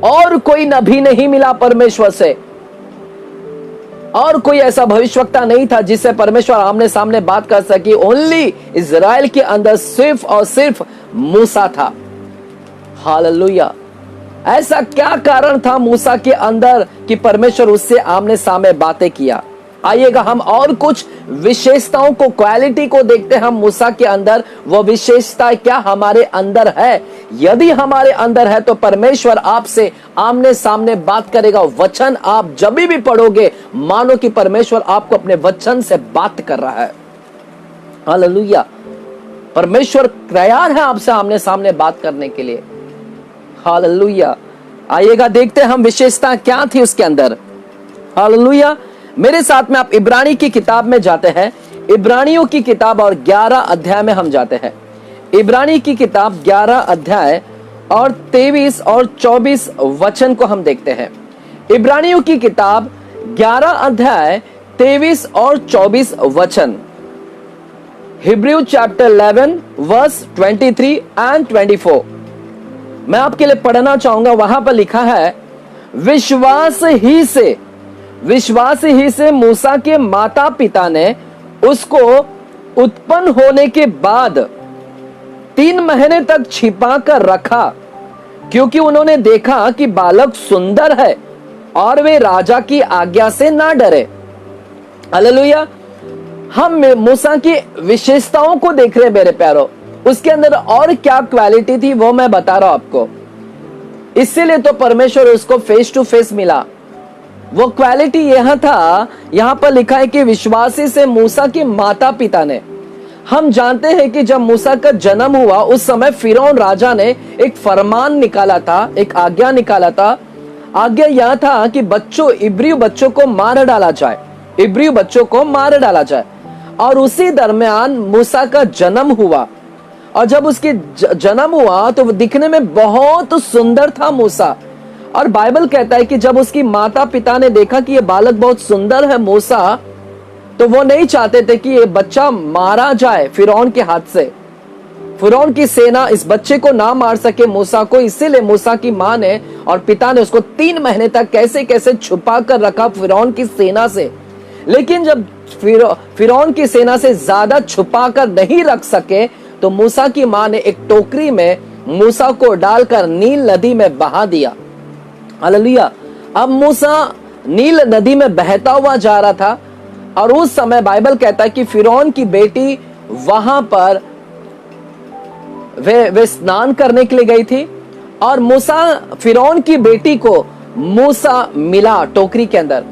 A: और कोई नबी नहीं मिला परमेश्वर से, और कोई ऐसा भविष्यवक्ता नहीं था जिससे परमेश्वर आमने सामने बात कर सके। ओनली इज़राइल के अंदर सिर्फ और सिर्फ मूसा था। हालेलुया। ऐसा क्या कारण था मूसा के अंदर कि परमेश्वर उससे आमने सामने बातें किया? आइएगा हम और कुछ विशेषताओं को, क्वालिटी को देखते हैं हम मूसा के अंदर। वो विशेषता क्या हमारे अंदर है? यदि हमारे अंदर है तो परमेश्वर आपसे आमने सामने बात करेगा। वचन आप जब भी पढ़ोगे मानो कि परमेश्वर आपको अपने वचन से बात कर रहा है। हालेलुया। परमेश्वर तैयार है आपसे आमने सामने बात करने के लिए। हालेलुया। आइएगा देखते हैं हम विशेषता क्या थी उसके अंदर। हालेलुया। मेरे साथ में आप इब्रानी की किताब में जाते हैं। इब्रानियों की किताब और 11 अध्याय में हम जाते हैं। इब्रानी की किताब 11 अध्याय और 23 और 24 वचन को हम देखते हैं। इब्रानियों की किताब 11 अध्याय 23 और 24 वचन। हिब्रू चैप्टर 11 वर्स 23 एंड 24 मैं आपके लिए पढ़ना चाहूंगा। वहां पर लिखा है, विश्वास ही से मूसा के माता पिता ने उसको उत्पन्न होने के बाद 3 महीने तक छिपा कर रखा, क्योंकि उन्होंने देखा कि बालक सुंदर है और वे राजा की आज्ञा से ना डरे। हालेलुया। हम मूसा की विशेषताओं को देख रहे हैं मेरे प्यारों। उसके अंदर और क्या क्वालिटी थी वो मैं बता रहा हूं आपको। इसीलिए तो परमेश्वर उसको फेस टू फेस मिला। वो क्वालिटी यह था, यहां पर लिखा है कि विश्वासी से मूसा के माता पिता ने। हम जानते हैं कि जब मूसा का जन्म हुआ उस समय फिरौन राजा ने एक फरमान निकाला था, एक आज्ञा निकाला था। आज्ञा यह था कि इब्रियों बच्चों को मार डाला जाए, इब्रियों बच्चों को मार डाला जाए। और उसी दरमियान मूसा का जन्म हुआ। और जब उसकी जन्म हुआ तो वो दिखने में बहुत सुंदर था मूसा। और बाइबल कहता है कि जब उसकी माता पिता ने देखा कि ये बालक बहुत सुंदर है मूसा, तो वो नहीं चाहते थे कि ये बच्चा मारा जाए फिरौन के हाथ से। फिरौन की सेना इस बच्चे को ना मार सके मूसा को, इसीलिए मूसा की मां ने और पिता ने उसको 3 महीने तक कैसे कैसे छुपा कर रखा फिरौन की सेना से। लेकिन जब फिरौन की सेना से ज्यादा छुपा कर नहीं रख सके तो मूसा की मां ने एक टोकरी में मूसा को डालकर नील नदी में बहा दिया। हालेलुया। अब मूसा नील नदी में बहता हुआ जा रहा था और उस समय बाइबल कहता है कि फिरौन की बेटी वहां पर वे स्नान करने के लिए गई थी और मूसा, फिरौन की बेटी को मूसा मिला टोकरी के अंदर।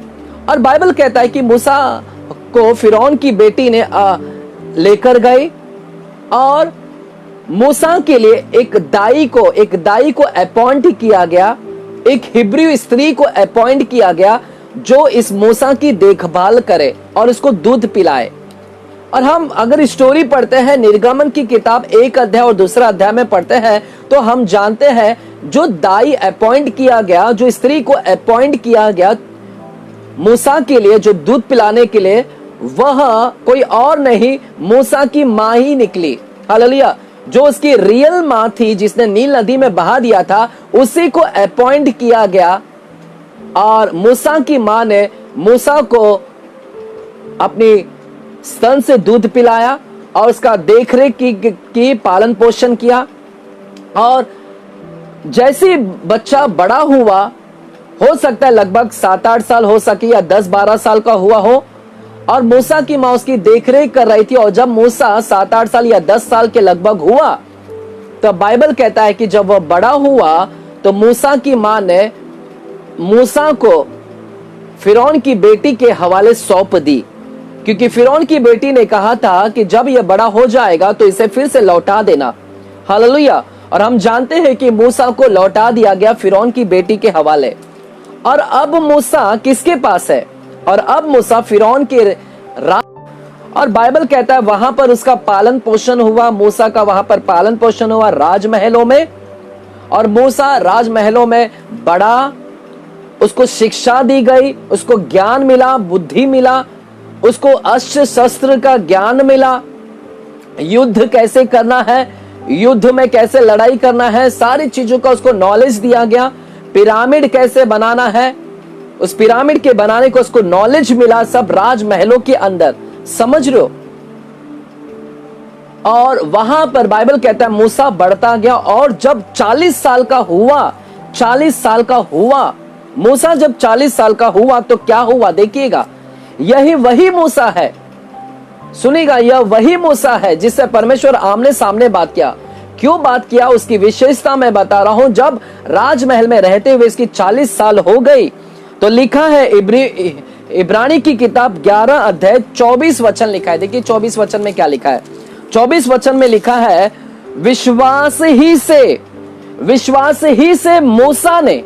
A: और बाइबल कहता है कि मूसा को फिरौन की बेटी ने लेकर गई और मूसा के लिए एक दाई को अपॉइंट किया गया, एक हिब्रू स्त्री को अपॉइंट किया गया जो इस मूसा की देखभाल करे और उसको दूध पिलाए। और हम अगर स्टोरी पढ़ते हैं, निर्गमन की किताब 1 अध्याय और 2 अध्याय में पढ़ते हैं तो हम जानते हैं जो दाई अपॉइंट किया गया, जो स्त्री को अपॉइंट किया गया मूसा के लिए, जो दूध पिलाने के लिए, वह कोई और नहीं मूसा की मां ही निकली। हालेलुया। जो उसकी रियल मां थी जिसने नील नदी में बहा दिया था, उसी को अपॉइंट किया गया। और मूसा की मां ने मूसा को अपनी स्तन से दूध पिलाया और उसका देखरेख की पालन पोषण किया। और जैसे बच्चा बड़ा हुआ, हो सकता है लगभग 7-8 साल हो सके या 10-12 साल का हुआ हो, और मूसा की मां उसकी देखरेख कर रही थी। और जब मूसा 7-8 साल या 10 साल के लगभग हुआ तो बाइबल कहता है कि जब वह बड़ा हुआ तो मूसा की मां ने मूसा को फिरौन की बेटी के हवाले सौंप दी, क्योंकि फिरौन की बेटी ने कहा था कि जब यह बड़ा हो जाएगा तो इसे फिर से लौटा देना। हालेलुया। और हम जानते हैं कि मूसा को लौटा दिया गया फिरौन की बेटी के हवाले। और अब मूसा किसके पास है? और अब मूसा फिरौन के और बाइबल कहता है वहां पर उसका पालन पोषण हुआ, मूसा का वहां पर पालन पोषण हुआ राजमहलों में। और मूसा राजमहलों में बड़ा, उसको शिक्षा दी गई, उसको ज्ञान मिला, बुद्धि मिला, उसको अस्त्र शस्त्र का ज्ञान मिला, युद्ध कैसे करना है, युद्ध में कैसे लड़ाई करना है, सारी चीजों का उसको नॉलेज दिया गया। पिरामिड कैसे बनाना है, उस पिरामिड के बनाने को उसको नॉलेज मिला, सब राजमहलों के अंदर। समझ रहे हो? और वहां पर बाइबल कहता है मूसा बढ़ता गया और जब 40 साल का हुआ, 40 साल का हुआ मूसा, जब 40 साल का हुआ तो क्या हुआ देखिएगा। यही वही मूसा है, सुनिएगा, यह वही मूसा है जिससे परमेश्वर आमने सामने बात किया। क्यों बात किया उसकी विशेषता मैं बता रहा हूं। जब राजमहल में रहते हुए इसकी 40 साल हो गई तो लिखा है, इब्रानी की किताब 11 अध्याय 24 वचन लिखा है। देखिए 24 वचन में क्या लिखा है। 24 वचन में लिखा है, विश्वास ही से मूसा ने,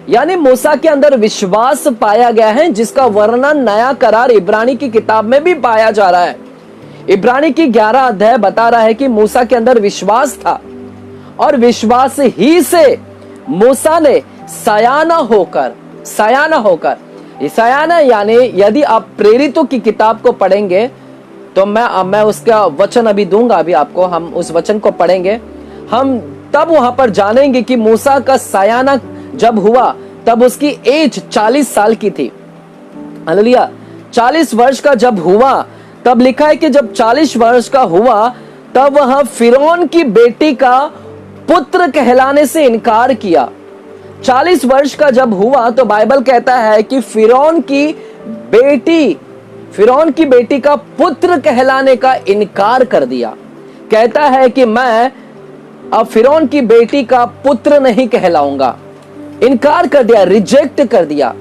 A: यानी मूसा के अंदर विश्वास पाया गया है, जिसका वर्णन नया करार इब्रानी की किताब में भी पाया जा रहा है। इब्रानी की 11 अध्याय बता रहा है कि मूसा के अंदर विश्वास था और विश्वास ही से मूसा ने सयाना होकर यानी यदि आप प्रेरितों की किताब को पढ़ेंगे तो मैं उसका वचन अभी दूंगा, अभी आपको, हम उस वचन को पढ़ेंगे, हम तब वहां पर जानेंगे कि मूसा का सयाना जब हुआ तब उसकी एज 40 साल की थी। हालेलुया। 40 वर्ष का जब हुआ तब लिखा है कि जब 40 वर्ष का हुआ तब वह फिरौन की बेटी का पुत्र कहलाने से इनकार किया। 40 वर्ष का जब हुआ तो बाइबल कहता है कि फिरौन की बेटी का पुत्र कहलाने का इनकार कर दिया। कहता है कि मैं अब फिरौन की बेटी का पुत्र नहीं कहलाऊंगा। इनकार कर दिया, रिजेक्ट कर दिया।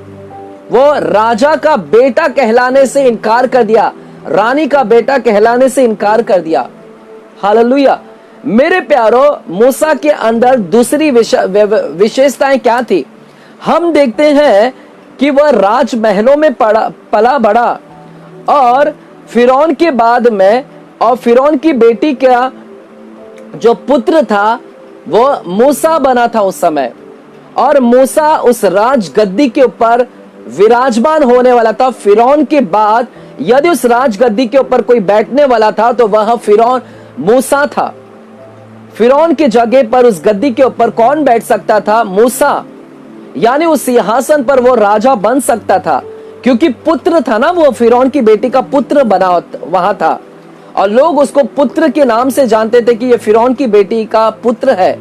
A: वो राजा का बेटा कहलाने से इनकार कर दिया, रानी का बेटा कहलाने से इनकार कर दिया। हालेलुया। मेरे प्यारो, मूसा के अंदर दूसरी विशेषताएं क्या थी? हम देखते हैं कि वह राजमहलों में पला बड़ा और फिरौन के बाद में, और फिरौन की बेटी का जो पुत्र था वो मूसा बना था उस समय, और मूसा उस राज गद्दी के ऊपर विराजमान होने वाला था। फिरौन के बाद यदि उस राज गद्दी के ऊपर कोई बैठने वाला था तो वह फिरौन मूसा था। फिरौन की जगह पर उस गद्दी के ऊपर कौन बैठ सकता था? मूसा। यानी उस सिंहासन पर वो राजा बन सकता था, क्योंकि पुत्र था ना, वो फिरौन की बेटी का पुत्र बना वहां था, और लोग उसको पुत्र के नाम से जानते थे कि ये फिरौन की बेटी का पुत्र है।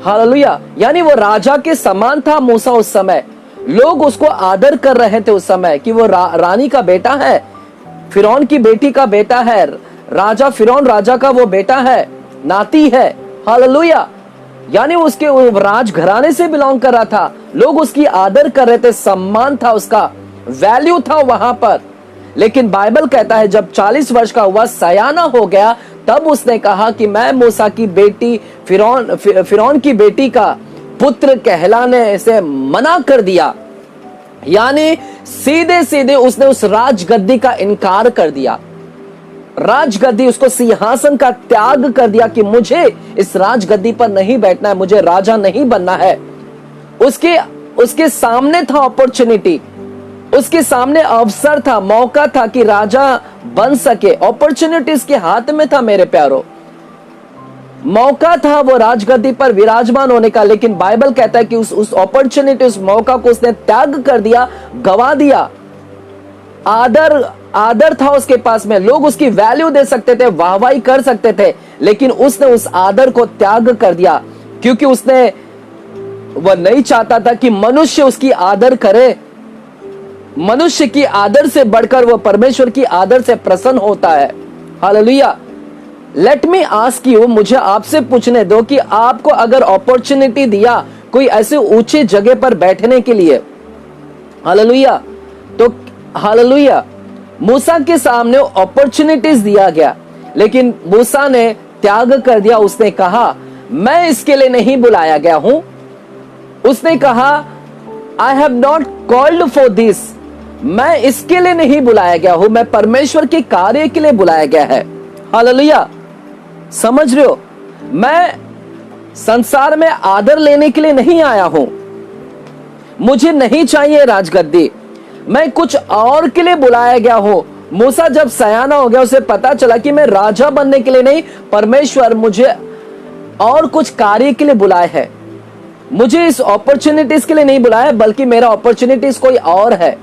A: हालेलुया। यानी वो राजा के समान था मूसा उस समय। लोग उसको आदर कर रहे थे उस समय कि वो रानी का बेटा है, फिरौन की बेटी का बेटा है, राजा फिरौन राजा का वो बेटा है, नाती है। हालेलुया। यानी उसके राजघराने से बिलोंग कर रहा था, लोग उसकी आदर कर रहे थे, सम्मान था, उसका वैल्यू था वहां पर। लेकिन बाइबल कहता है जब 40 वर्ष का हुआ, सयाना हो गया, तब उसने कहा कि मैं मूसा की बेटी फिरौन की बेटी का पुत्र कहलाने से मना कर दिया। यानी सीधे सीधे उसने उस राजगद्दी का इनकार कर दिया। राजगद्दी, उसको सिंहासन का त्याग कर दिया कि मुझे इस राजगद्दी पर नहीं बैठना है, मुझे राजा नहीं बनना है। उसके सामने था अपॉर्चुनिटी, उसके सामने अवसर था, मौका था कि राजा बन सके। अपॉर्चुनिटी उसके हाथ में था मेरे प्यारो, मौका था वो राजगद्दी पर विराजमान होने का। लेकिन बाइबल कहता है कि उस अपॉर्चुनिटी, उस मौका को उसने त्याग कर दिया, गवा दिया। आदर था उसके पास में, लोग उसकी वैल्यू दे सकते थे, वाहवाही कर सकते थे, लेकिन उसने उस आदर को त्याग कर दिया, क्योंकि वह नहीं चाहता था कि मनुष्य उसकी आदर करे। मनुष्य की आदर से बढ़कर वो परमेश्वर की आदर से प्रसन्न होता है। Hallelujah. Let me ask you, मुझे आपसे पूछने दो कि आपको अगर अपॉर्चुनिटी दिया कोई ऐसे ऊंचे जगह पर बैठने के लिए, हालेलुया, तो हालेलुया, मूसा के सामने अपॉर्चुनिटीज दिया गया, लेकिन मूसा ने त्याग कर दिया। उसने कहा मैं इसके लिए नहीं बुलाया गया हूं। उसने कहा I have not called for this, मैं इसके लिए नहीं बुलाया गया हूं, मैं परमेश्वर के कार्य के लिए बुलाया गया है। हालेलुया। समझ रहे हो? मैं संसार में आदर लेने के लिए नहीं आया हूं, मुझे नहीं चाहिए राजगद्दी, मैं कुछ और के लिए बुलाया गया हूं। मूसा जब सयाना हो गया, उसे पता चला कि मैं राजा बनने के लिए नहीं, परमेश्वर मुझे और कुछ कार्य के लिए बुलाया है। मुझे इस अपॉर्चुनिटीज के लिए नहीं बुलाया, बल्कि मेरा अपॉर्चुनिटीज कोई और है।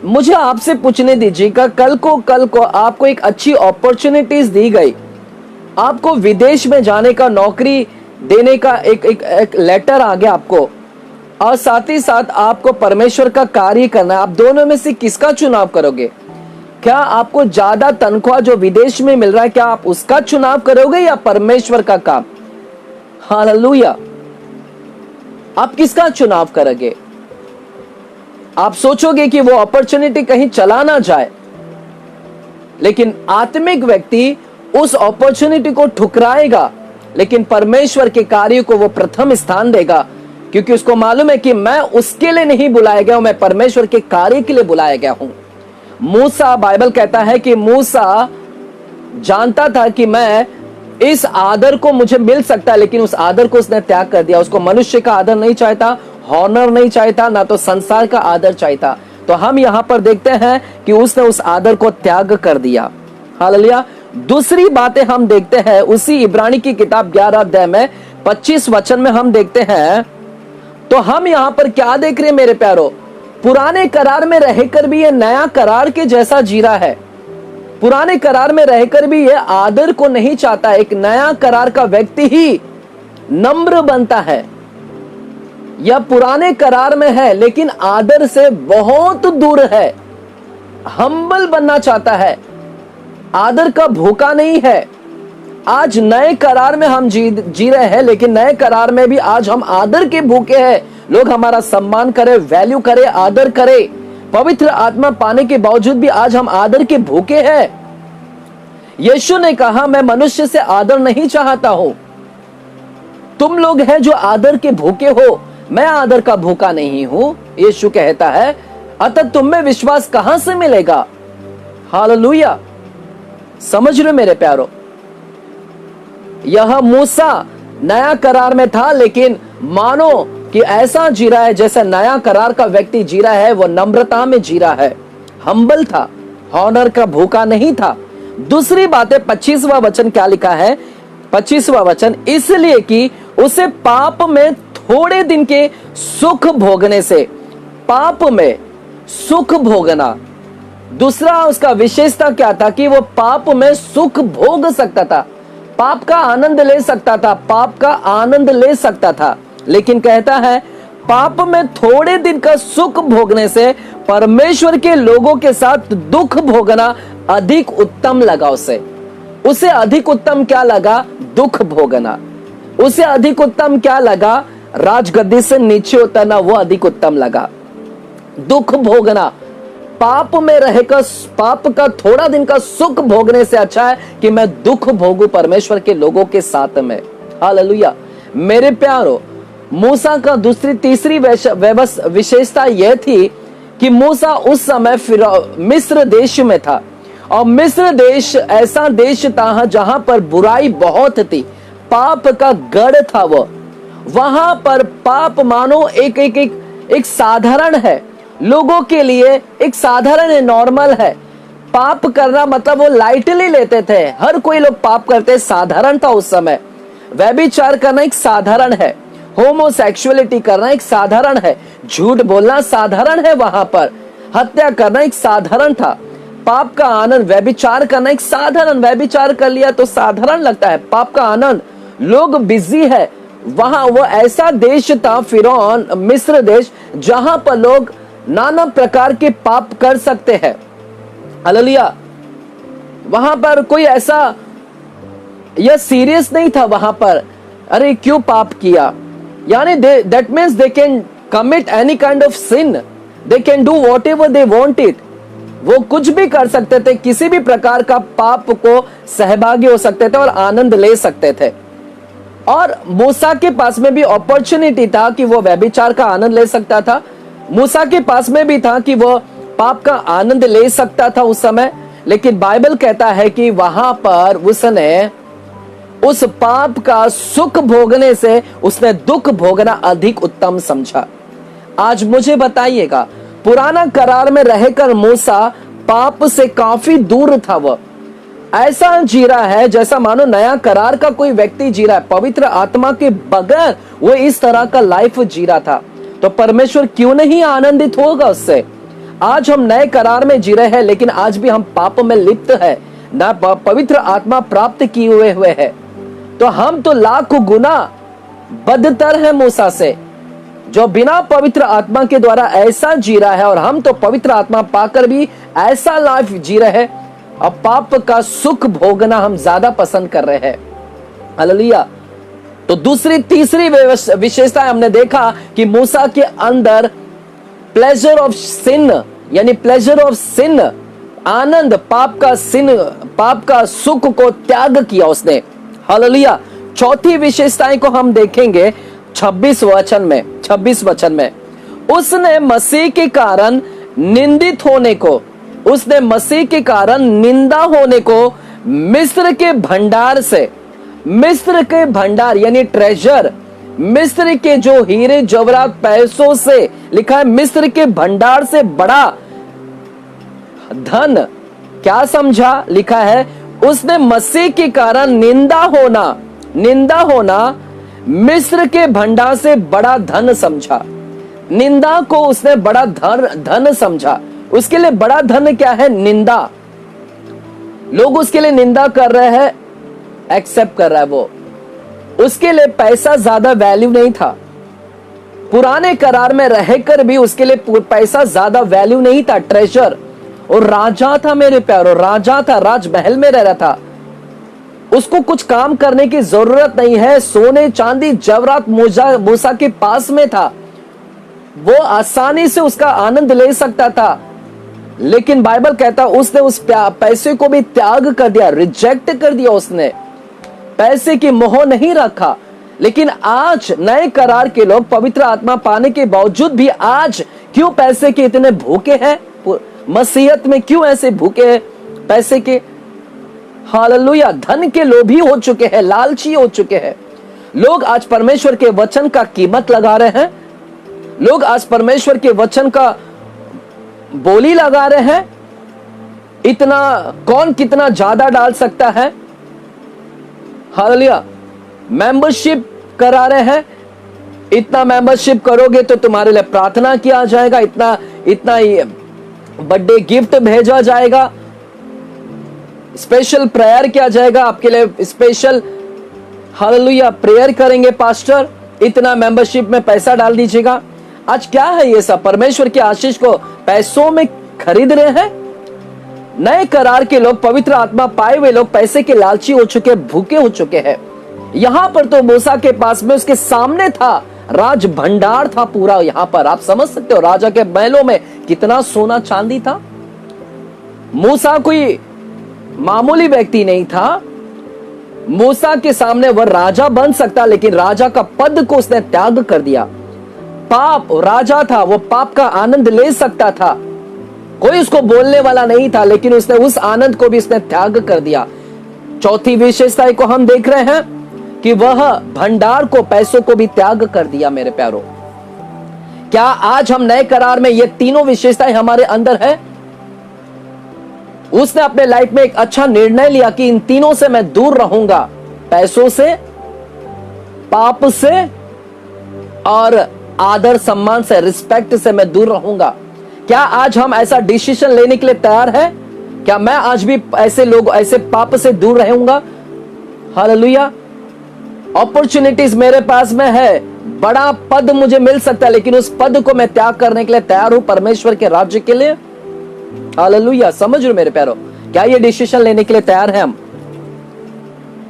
A: मुझे आपसे पूछने दीजिएगा, कल को आपको एक अच्छी अपॉर्चुनिटीज दी गई, आपको विदेश में जाने का, नौकरी देने का एक लेटर आ गया आपको, और साथ ही साथ आपको परमेश्वर का कार्य करना है। आप दोनों में से किसका चुनाव करोगे? क्या आपको ज्यादा तनख्वाह जो विदेश में मिल रहा है, क्या आप उसका चुनाव करोगे या परमेश्वर का काम? हालेलुया। आप किसका चुनाव करोगे? आप सोचोगे कि वो अपॉर्चुनिटी कहीं चला ना जाए, लेकिन आत्मिक व्यक्ति उस अपॉर्चुनिटी को ठुकराएगा, लेकिन परमेश्वर के कार्य को वो प्रथम स्थान देगा, क्योंकि उसको मालूम है कि मैं उसके लिए नहीं बुलाया गया हूं, मैं परमेश्वर के कार्य के लिए बुलाया गया हूं। मूसा, बाइबल कहता है कि मूसा जानता था कि मैं इस आदर को मुझे मिल सकता है, लेकिन उस आदर को उसने त्याग कर दिया। उसको मनुष्य का आदर नहीं चाहता, हॉनर नहीं चाहता, ना तो संसार का आदर चाहता। तो हम यहां पर देखते हैं कि उसने उस आदर को त्याग कर दिया। हालेलुया। दूसरी बातें हम देखते हैं उसी इब्रानी की किताब 11 अध्याय में 25 वचन में हम देखते हैं। तो हम यहां पर क्या देख रहे हैं मेरे प्यारो? पुराने करार में रहकर भी ये नया करार के जैसा जी रहा है। पुराने करार में रहकर भी ये आदर को नहीं चाहता। एक नया करार का व्यक्ति ही नम्र बनता है। यह पुराने करार में है लेकिन आदर से बहुत दूर है, हम्बल बनना चाहता है, आदर का भूखा नहीं है। आज नए करार में हम जी रहे हैं, लेकिन नए करार में भी आज हम आदर के भूखे हैं। लोग हमारा सम्मान करे, वैल्यू करे, आदर करे। पवित्र आत्मा पाने के बावजूद भी आज हम आदर के भूखे हैं। यीशु ने कहा, मैं मनुष्य से आदर नहीं चाहता हूं, तुम लोग हैं जो आदर के भूखे हो, मैं आदर का भूखा नहीं हूं। यीशु कहता है, अतः तुम में विश्वास कहां से मिलेगा? हालेलुया। समझ रहे मेरे प्यारो? यह मूसा नया करार में था, लेकिन मानो कि ऐसा जी रहा है जैसे नया करार का व्यक्ति जी रहा है। वो नम्रता में जी रहा है, हम्बल था, हॉनर का भूखा नहीं था। दूसरी बात है, 25वां वचन क्या लिखा है? 25वां वचन, इसलिए कि उसे पाप में थोड़े दिन के सुख भोगने से, पाप में सुख भोगना। दूसरा उसका विशेषता क्या था? कि वो पाप में सुख भोग सकता था, पाप का आनंद ले सकता था, पाप का आनंद ले सकता था। लेकिन कहता है, पाप में थोड़े दिन का सुख भोगने से परमेश्वर के लोगों के साथ दुख भोगना अधिक उत्तम लगा उसे। उसे अधिक उत्तम क्या लगा? दुख भोगना। उसे अधिक उत्तम क्या लगा? राजगद्दी से नीचे उतरना, वो अधिक उत्तम लगा। दुख भोगना, पाप में रहकर पाप का थोड़ा दिन का सुख भोगने से अच्छा है कि मैं दुख भोगूं परमेश्वर के लोगों के साथ में। हालेलुया। मेरे प्यारो, मूसा का दूसरी तीसरी विशेषता यह थी कि मूसा उस समय मिस्र देश में था, और मिस्र देश ऐसा देश था जहां पर बुराई बहुत थी, पाप का गढ़ था। वो वहां पर पाप मानो एक साधारण है, लोगों के लिए एक साधारण है, नॉर्मल है। पाप करना मतलब वो लाइटली लेते थे। हर कोई लोग पाप करते, साधारण था उस समय। व्यभिचार करना एक साधारण है, होमोसेक्सुअलिटी करना एक साधारण है, झूठ बोलना साधारण है। वहां पर हत्या करना एक साधारण था। पाप का आनंद, व्यभिचार करना एक साधारण, व्यभिचार कर लिया तो साधारण लगता है। पाप का आनंद, लोग बिजी है। वहां वो ऐसा देश था फिरौन, मिस्र देश, जहां पर लोग नाना प्रकार के पाप कर सकते हैं। हालेलुया। वहां पर कोई ऐसा यह सीरियस नहीं था वहां पर, अरे क्यों पाप किया, यानी that means they can commit any kind of sin, they can do whatever they want it. वो कुछ भी कर सकते थे, किसी भी प्रकार का पाप को सहभागी हो सकते थे और आनंद ले सकते थे। और मूसा के पास में भी अपॉर्चुनिटी था कि वो व्यभिचार का आनंद ले सकता था। मूसा के पास में भी था कि वो पाप का आनंद ले सकता था उस समय। लेकिन बाइबल कहता है कि वहां पर उसने उस पाप का सुख भोगने से उसने दुख भोगना अधिक उत्तम समझा। आज मुझे बताइएगा, पुराना करार में रहकर मूसा पाप से काफी दूर था। वह ऐसा जी रहा है जैसा मानो नया करार का कोई व्यक्ति जी रहा है। पवित्र आत्मा के बगैर वो इस तरह का लाइफ जी रहा था। तो परमेश्वर क्यों नहीं आनंदित होगा उससे? आज हम नए करार में जी रहे हैं, लेकिन आज भी हम पाप में लिप्त है, ना पवित्र आत्मा प्राप्त किए हुए है। तो हम तो लाख गुना बदतर है मूसा से। जो बिना पवित्र आत्मा के द्वारा ऐसा जी रहा है, और हम तो पवित्र आत्मा पाकर भी ऐसा लाइफ जी रहे हैं, अब पाप का सुख भोगना हम ज्यादा पसंद कर रहे हैं। हालेलुया। तो दूसरी तीसरी विशेषता हमने देखा कि मूसा के अंदर प्लेजर ऑफ सिन, यानी प्लेजर ऑफ सिन, आनंद, पाप का सुख को त्याग किया उसने। हालेलुया। चौथी विशेषताएं को हम देखेंगे 26 वचन में उसने मसीह के कारण निंदित होने को, उसने मसीह के कारण निंदा होने को मिस्र के भंडार से, मिस्र के भंडार यानी ट्रेजर, मिस्र के जो हीरे जवाहरात पैसों से, लिखा है मिस्र के भंडार से बड़ा धन क्या समझा, लिखा है उसने मसीह के कारण निंदा होना मिस्र के भंडार से बड़ा धन समझा। निंदा को उसने बड़ा धन समझा। उसके लिए बड़ा धन क्या है? निंदा। लोग उसके लिए निंदा कर रहे हैं, एक्सेप्ट कर रहा है वो। उसके लिए पैसा ज्यादा वैल्यू नहीं था। पुराने करार में रहकर भी उसके लिए पैसा ज्यादा वैल्यू नहीं था। ट्रेजर, और राजा था मेरे प्यारो, राजा था, राजमहल में रह रहा था। उसको कुछ काम करने की जरूरत नहीं है। सोने चांदी जवाहरात मूसा के पास में था, वो आसानी से उसका आनंद ले सकता था। लेकिन बाइबल कहता उसने उस पैसे को भी त्याग कर दिया, रिजेक्ट कर दिया। उसने पैसे की मोह नहीं रखा। लेकिन आज नए करार के लोग पवित्र आत्मा पाने के बावजूद भी आज क्यों पैसे के इतने भूखे हैं? मसीहत में क्यों ऐसे भूखे हैं पैसे के? हालेलुया। धन के लोभी हो चुके हैं, लालची हो चुके हैं। लोग आज परमेश्वर के वचन का कीमत लगा रहे हैं। लोग आज परमेश्वर के वचन का बोली लगा रहे हैं। इतना कौन कितना ज्यादा डाल सकता है? हालेलुया। मेंबरशिप करा रहे हैं, इतना मेंबरशिप करोगे तो तुम्हारे लिए प्रार्थना किया जाएगा, इतना बर्थडे गिफ्ट भेजा जाएगा, स्पेशल प्रेयर किया जाएगा आपके लिए, स्पेशल हालेलुया प्रेयर करेंगे पास्टर, इतना मेंबरशिप में पैसा डाल दीजिएगा। आज क्या है ये सब? परमेश्वर की आशीष को पैसों में खरीद रहे हैं। नए करार के लोग, पवित्र आत्मा पाए हुए लोग पैसे के लालची हो चुके, भूखे हो चुके हैं। यहां पर तो मूसा के पास में उसके सामने था, राज भंडार था पूरा। यहां पर आप समझ सकते हो राजा के महलों में कितना सोना चांदी था। मूसा कोई मामूली व्यक्ति नहीं था। मूसा के सामने वह राजा बन सकता, लेकिन राजा का पद को उसने त्याग कर दिया। पाप राजा था, वो पाप का आनंद ले सकता था, कोई उसको बोलने वाला नहीं था, लेकिन उसने उस आनंद को भी उसने त्याग कर दिया। चौथी विशेषता को हम देख रहे हैं कि वह भंडार को, पैसों को भी त्याग कर दिया। मेरे प्यारो, क्या आज हम नए करार में ये तीनों विशेषताएं हमारे अंदर है? उसने अपने लाइफ में एक अच्छा निर्णय लिया कि इन तीनों से मैं दूर रहूंगा, पैसों से, पाप से और आदर सम्मान से, रिस्पेक्ट से मैं दूर रहूंगा। क्या आज हम ऐसा डिसीजन लेने के लिए तैयार है? क्या मैं आज भी ऐसे पाप से दूर रहूंगा? हालेलुया। अपॉर्चुनिटीज मेरे पास में है, बड़ा पद मुझे मिल सकता है, लेकिन उस पद को मैं त्याग करने के लिए तैयार हूं परमेश्वर के राज्य के लिए। हालेलुया। समझ रहे हो मेरे प्यारो? क्या ये डिसीजन लेने के लिए तैयार है हम?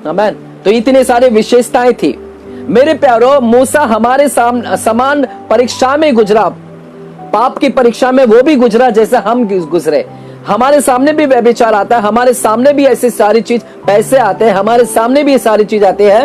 A: आमीन। तो इतनी सारी विशेषताएं थी मेरे प्यारो। मूसा हमारे समान परीक्षा में गुजरा, पाप की परीक्षा में वो भी गुजरा जैसे हम गुजरे। हमारे सामने भी व्यभिचार आता है, हमारे सामने भी ऐसी सारी चीज, पैसे आते हैं, हमारे सामने भी ये सारी चीज आती है।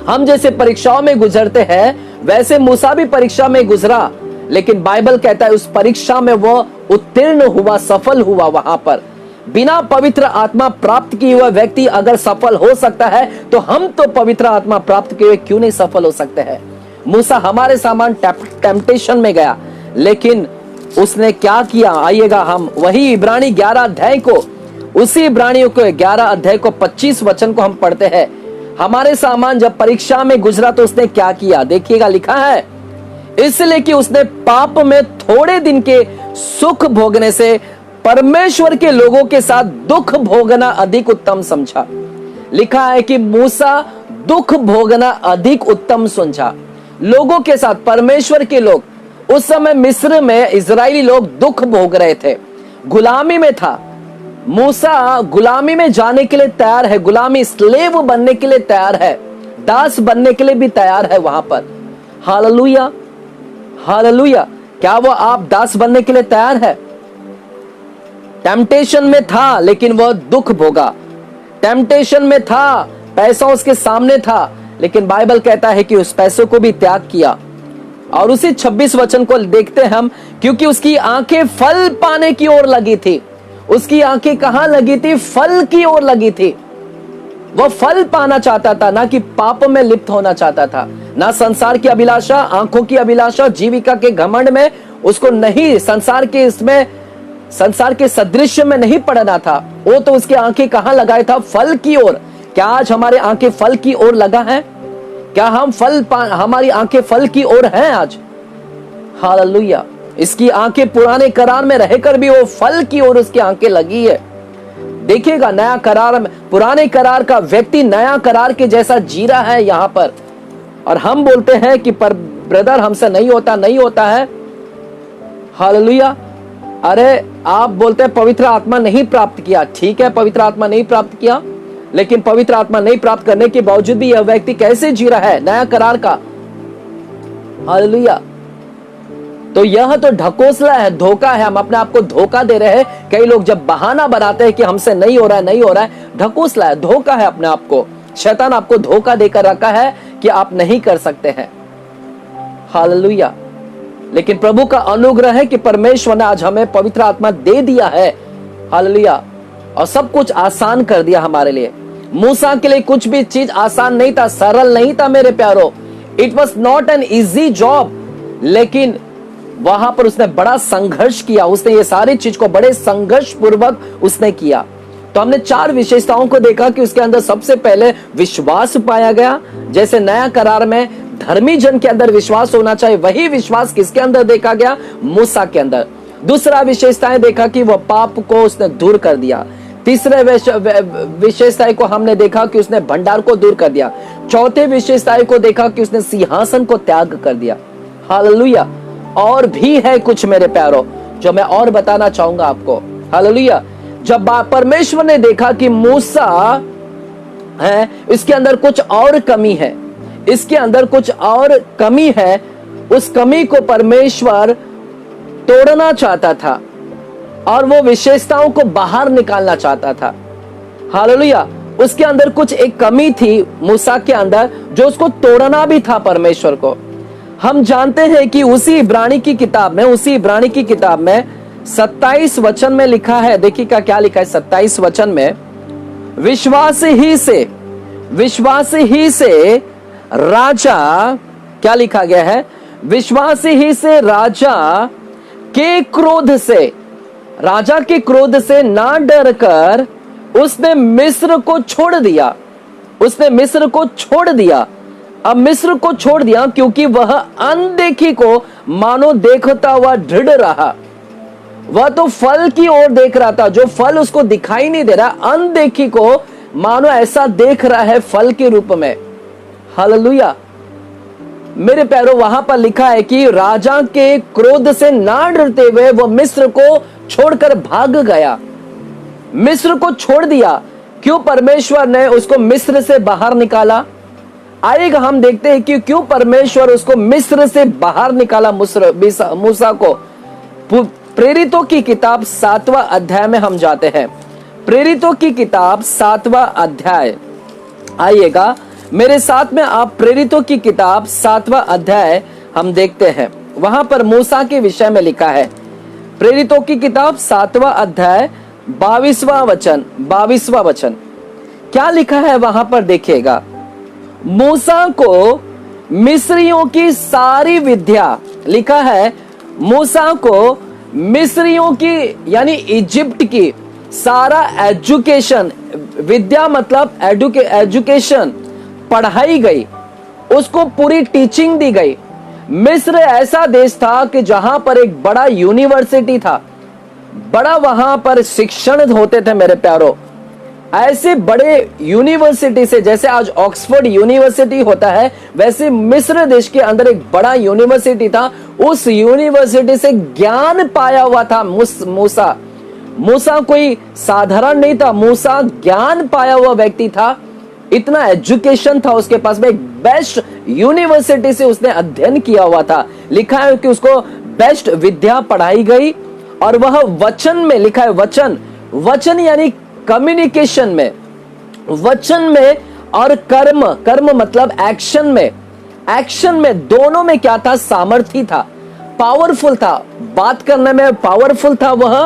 A: हम जैसे परीक्षाओं में गुजरते हैं वैसे मूसा भी परीक्षा में गुजरा, लेकिन बाइबल कहता है उस परीक्षा में वो उत्तीर्ण हुआ, सफल हुआ। वहां पर बिना पवित्र आत्मा प्राप्त किए हुए व्यक्ति अगर सफल हो सकता है, तो हम तो पवित्र आत्मा प्राप्त किए हुए क्यों नहीं सफल हो सकते हैं? मूसा हमारे समान टेम्पटेशन में गया, लेकिन उसने क्या किया? आइएगा हम वही इब्रानी 11 अध्याय को, उसी इब्रानियों को 11 अध्याय को 25 वचन को हम पढ़ते हैं। हमारे सामान जब परीक्षा में गुजरा तो उसने क्या किया? देखिएगा, लिखा है इसलिए कि उसने पाप में थोड़े दिन के सुख भोगने से परमेश्वर के लोगों के साथ दुख भोगना अधिक उत्तम समझा। लिखा है कि मूसा दुख भोगना अधिक उत्तम समझा। लोगों के साथ, परमेश्वर के लोग, उस समय मिस्र में इजरायली लोग दुख भोग रहे थे, गुलामी में था। मूसा गुलामी में जाने के लिए तैयार है, गुलामी स्लेव बनने के लिए तैयार है, दास बनने के लिए भी तैयार है वहां पर। Hallelujah, hallelujah. क्या वो आप दास बनने के लिए तैयार है? टेम्पटेशन में था लेकिन वह दुख भोगा, टेम्पटेशन में था, पैसा उसके सामने था, लेकिन बाइबल कहता है कि उस पैसों को भी त्याग किया। और उसी 26 वचन को देखते हैं हम, क्योंकि उसकी आंखें फल पाने की ओर लगी थी। उसकी आंखें कहां लगी थी? फल की ओर लगी थी। वह फल पाना चाहता था, ना कि पाप में लिप्त होना चाहता था। ना संसार की अभिलाषा, आंखों की अभिलाषा, जीविका के घमंड में उसको नहीं, संसार के इसमें, संसार के सदृश्य में नहीं पड़ना था। वो तो उसकी आंखें कहां लगाया था? फल की ओर। क्या आज हमारे आंखें फल की ओर लगा है? क्या हम हमारी आंखें फल की ओर हैं आज? हालेलुया। इसकी आंखें पुराने करार में रहकर भी वो फल की ओर उसकी आंखें लगी है। देखिएगा, नया करार में, पुराने करार का व्यक्ति नया करार के जैसा जी रहा है यहां पर। और हम बोलते हैं कि पर ब्रदर हमसे नहीं होता, नहीं होता है। हालेलुया। अरे आप बोलते हैं पवित्र आत्मा नहीं प्राप्त किया। ठीक है, पवित्र आत्मा नहीं प्राप्त किया, लेकिन पवित्र आत्मा नहीं प्राप्त करने के बावजूद भी यह व्यक्ति कैसे जी रहा है नया करार का? हालेलुया। तो यह तो ढकोसला है, धोखा है। हम अपने आप को धोखा दे रहे हैं। कई लोग जब बहाना बनाते हैं कि हमसे नहीं हो रहा है, नहीं हो रहा है, ढकोसला है, धोखा है अपने आप को। शैतान आपको धोखा देकर रखा है कि आप नहीं कर सकते हैं। हालेलुया। लेकिन प्रभु का अनुग्रह है कि परमेश्वर ने आज हमें पवित्र आत्मा दे दिया है। हालेलुया। और सब कुछ आसान कर दिया हमारे लिए। मूसा के लिए कुछ भी चीज आसान नहीं था, सरल नहीं था मेरे प्यारो। It was not an easy job, लेकिन वहां पर उसने बड़ा संघर्ष किया। उसने ये सारी चीज को बड़े संघर्ष पूर्वक उसने किया। तो हमने 4 विशेषताओं को देखा कि उसके अंदर सबसे पहले विश्वास पाया गया। जैसे नया करार में धर्मी जन के अंदर विश्वास होना चाहिए, वही विश्वास किसके अंदर देखा गया? मूसा के अंदर। दूसरा विशेषताएं देखा कि वह पाप को उसने दूर कर दिया। तीसरे विशेषताएं को हमने देखा कि उसने भंडार को दूर कर दिया। चौथे विशेषताएं को देखा कि उसने सिंहासन को त्याग कर दिया। हालेलुया। और भी है कुछ मेरे प्यारो जो मैं और बताना चाहूंगा आपको। हालेलुया। जब परमेश्वर ने देखा कि मूसा है, इसके अंदर कुछ और कमी है, इसके अंदर कुछ और कमी है, उस कमी को परमेश्वर तोड़ना चाहता था और वो विशेषताओं को बाहर निकालना चाहता था। हालेलुया। उसके अंदर कुछ एक कमी थी मूसा के अंदर, जो उसको तोड़ना भी था परमेश्वर को। हम जानते हैं कि उसी इब्रानी की किताब में 27 वचन में लिखा है। देखिए क्या लिखा है 27 वचन में? विश्वास ही से राजा, क्या लिखा गया है? विश्वास ही से राजा के क्रोध से ना डर कर उसने मिस्र को छोड़ दिया। अब मिस्र को छोड़ दिया क्योंकि वह अनदेखी को मानो देखता हुआ दृढ़ रहा। वह तो फल की ओर देख रहा था, जो फल उसको दिखाई नहीं दे रहा। अनदेखी को मानो ऐसा देख रहा है फल के रूप में। हालेलुया। मेरे प्यारो, वहां पर लिखा है कि राजा के क्रोध से ना डरते हुए वह मिस्र को छोड़कर भाग गया। मिस्र को छोड़ दिया। क्यों परमेश्वर ने उसको मिस्र से बाहर निकाला? आएगा, हम देखते हैं कि क्यों परमेश्वर उसको मिस्र से बाहर निकाला मूसा को। प्रेरितों की किताब 7वां अध्याय में हम जाते हैं। प्रेरितों की किताब 7वां अध्याय, आइएगा मेरे साथ में आप। प्रेरितों की किताब 7वां अध्याय हम देखते हैं। वहां पर मूसा के विषय में लिखा है। प्रेरितों की किताब 7वां अध्याय 22वां वचन क्या लिखा है वहां पर देखिएगा। मूसा को मिस्रियों की सारी विद्या, लिखा है मूसा को मिस्रियों की यानी इजिप्ट की सारा एजुकेशन, विद्या मतलब एजुकेशन पढ़ाई गई, उसको पूरी टीचिंग दी गई। मिस्र ऐसा देश था कि जहां पर एक बड़ा यूनिवर्सिटी था, बड़ा वहां पर शिक्षण होते थे मेरे प्यारो। ऐसे बड़े यूनिवर्सिटी से, जैसे आज ऑक्सफोर्ड यूनिवर्सिटी होता है, वैसे मिस्र देश के अंदर एक बड़ा यूनिवर्सिटी था। उस यूनिवर्सिटी से ज्ञान पाया हुआ था मूसा। मूसा कोई साधारण नहीं था, मूसा ज्ञान पाया हुआ व्यक्ति था। इतना एजुकेशन था उसके पास में, एक बेस्ट यूनिवर्सिटी से उसने अध्ययन किया हुआ था। लिखा है कि उसको बेस्ट विद्या पढ़ाई गई और वह वचन में, लिखा है वचन, वचन यानी कम्युनिकेशन में, वचन में और कर्म, कर्म मतलब एक्शन में, एक्शन में दोनों में क्या था? सामर्थी था, पावरफुल था। बात करने में पावरफुल था वह,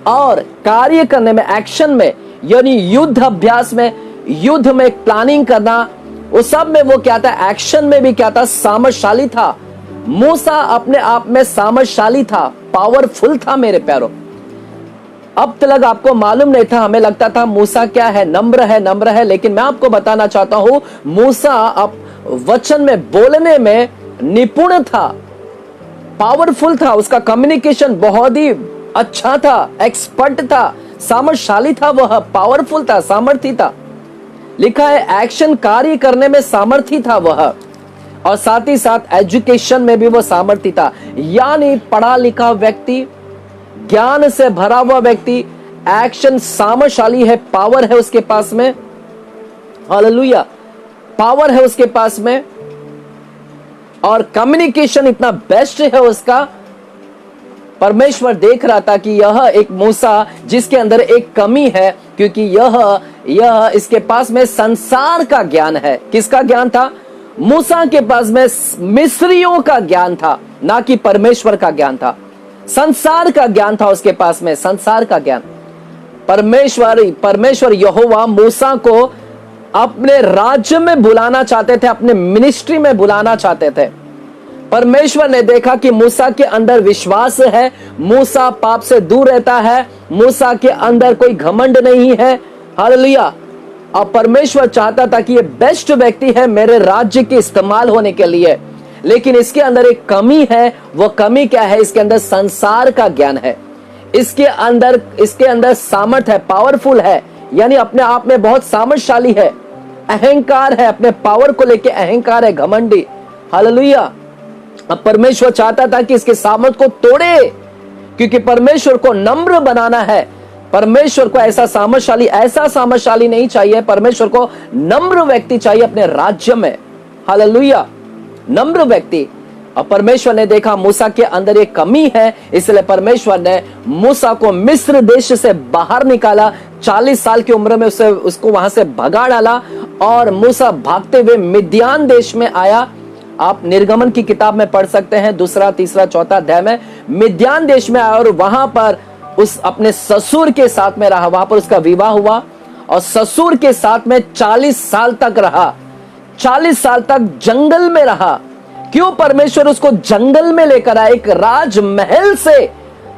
A: और कार्य करने में, एक्शन में, यानी युद्ध अभ्यास में, युद्ध में प्लानिंग करना, वो सब में वो क्या था? एक्शन में भी क्या था? सामर्थशाली था। मूसा अपने आप में सामर्थशाली था, पावरफुल था मेरे प्यारों। अब तक आपको मालूम नहीं था, हमें लगता था मूसा क्या है? नम्र है, नम्र है। लेकिन मैं आपको बताना चाहता हूं, मूसा अब वचन में बोलने में निपुण था, पावरफुल था, उसका कम्युनिकेशन बहुत ही अच्छा था, एक्सपर्ट था, सामर्थशाली था, वह पावरफुल था, सामर्थी था। लिखा है एक्शन, कार्य करने में सामर्थी था वह, और साथ ही साथ एजुकेशन में भी वह सामर्थी था। यानी पढ़ा लिखा व्यक्ति, ज्ञान से भरा हुआ व्यक्ति, एक्शन सामर्थशाली है, पावर है उसके पास में, हालेलुया, पावर है उसके पास में, और कम्युनिकेशन इतना बेस्ट है उसका। परमेश्वर देख रहा था कि यह एक मूसा जिसके अंदर एक कमी है, क्योंकि यह इसके पास में संसार का ज्ञान है। किसका ज्ञान था? मूसा के पास में मिस्रियों का ज्ञान था, ना कि परमेश्वर का ज्ञान था। संसार का ज्ञान था उसके पास में, संसार का ज्ञान। परमेश्वर यहोवा मूसा को अपने राज्य में बुलाना चाहते थे, अपने मिनिस्ट्री में बुलाना चाहते थे। परमेश्वर ने देखा कि मूसा के अंदर विश्वास है, मूसा पाप से दूर रहता है, मूसा के अंदर कोई घमंड नहीं है, हालेलुया। और परमेश्वर चाहता था कि ये बेस्ट व्यक्ति है मेरे राज्य के इस्तेमाल होने के लिए। लेकिन इसके अंदर एक कमी है। वो कमी क्या है? इसके अंदर संसार का ज्ञान है, इसके अंदर सामर्थ है, पावरफुल है, यानी अपने आप में बहुत सामर्थशाली है, अहंकार है, अपने पावर को लेके अहंकार है, घमंडी, हालेलुया। अब परमेश्वर चाहता था कि इसके सामर्थ को तोड़े, क्योंकि परमेश्वर को नम्र बनाना है। परमेश्वर को ऐसा सामर्थशाली नहीं चाहिए, परमेश्वर को नम्र व्यक्ति चाहिए अपने राज्य में, हालेलुया, नम्र व्यक्ति। और परमेश्वर ने देखा मूसा के अंदर एक कमी है, इसलिए परमेश्वर ने मूसा को मिस्र देश से बाहर निकाला। 40 साल की उम्र में उसको वहां से भगा डाला, और मूसा भागते हुए मिद्यान देश में आया। आप निर्गमन की किताब में पढ़ सकते हैं, 2, 3, 4 अध्याय में मिद्यान देश में आया, और वहां पर उस अपने ससुर के साथ में रहा, वहां पर उसका विवाह हुआ, और ससुर के साथ में 40 साल तक रहा, 40 साल तक जंगल में रहा। क्यों परमेश्वर उसको जंगल में लेकर आया? एक राजमहल से,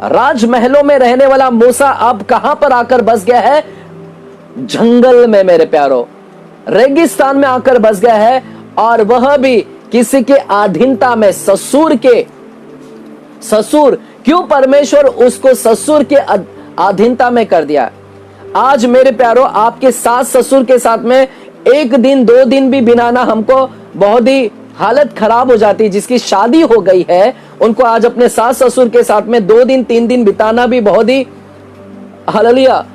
A: राजमहलों में रहने वाला मूसा अब कहां पर आकर बस गया है? जंगल में मेरे प्यारो, रेगिस्तान में आकर बस गया है, और वह भी किसी के अधीनता में, ससुर। क्यों परमेश्वर उसको ससुर के अधीनता में कर दिया? आज मेरे प्यारो, आपके सास ससुर के साथ में 1 दिन 2 दिन भी बिताना हमको बहुत ही हालत खराब हो जाती। जिसकी शादी हो गई है उनको आज अपने सास ससुर के साथ में 2 दिन 3 दिन बिताना भी बहुत ही, हालेलुया,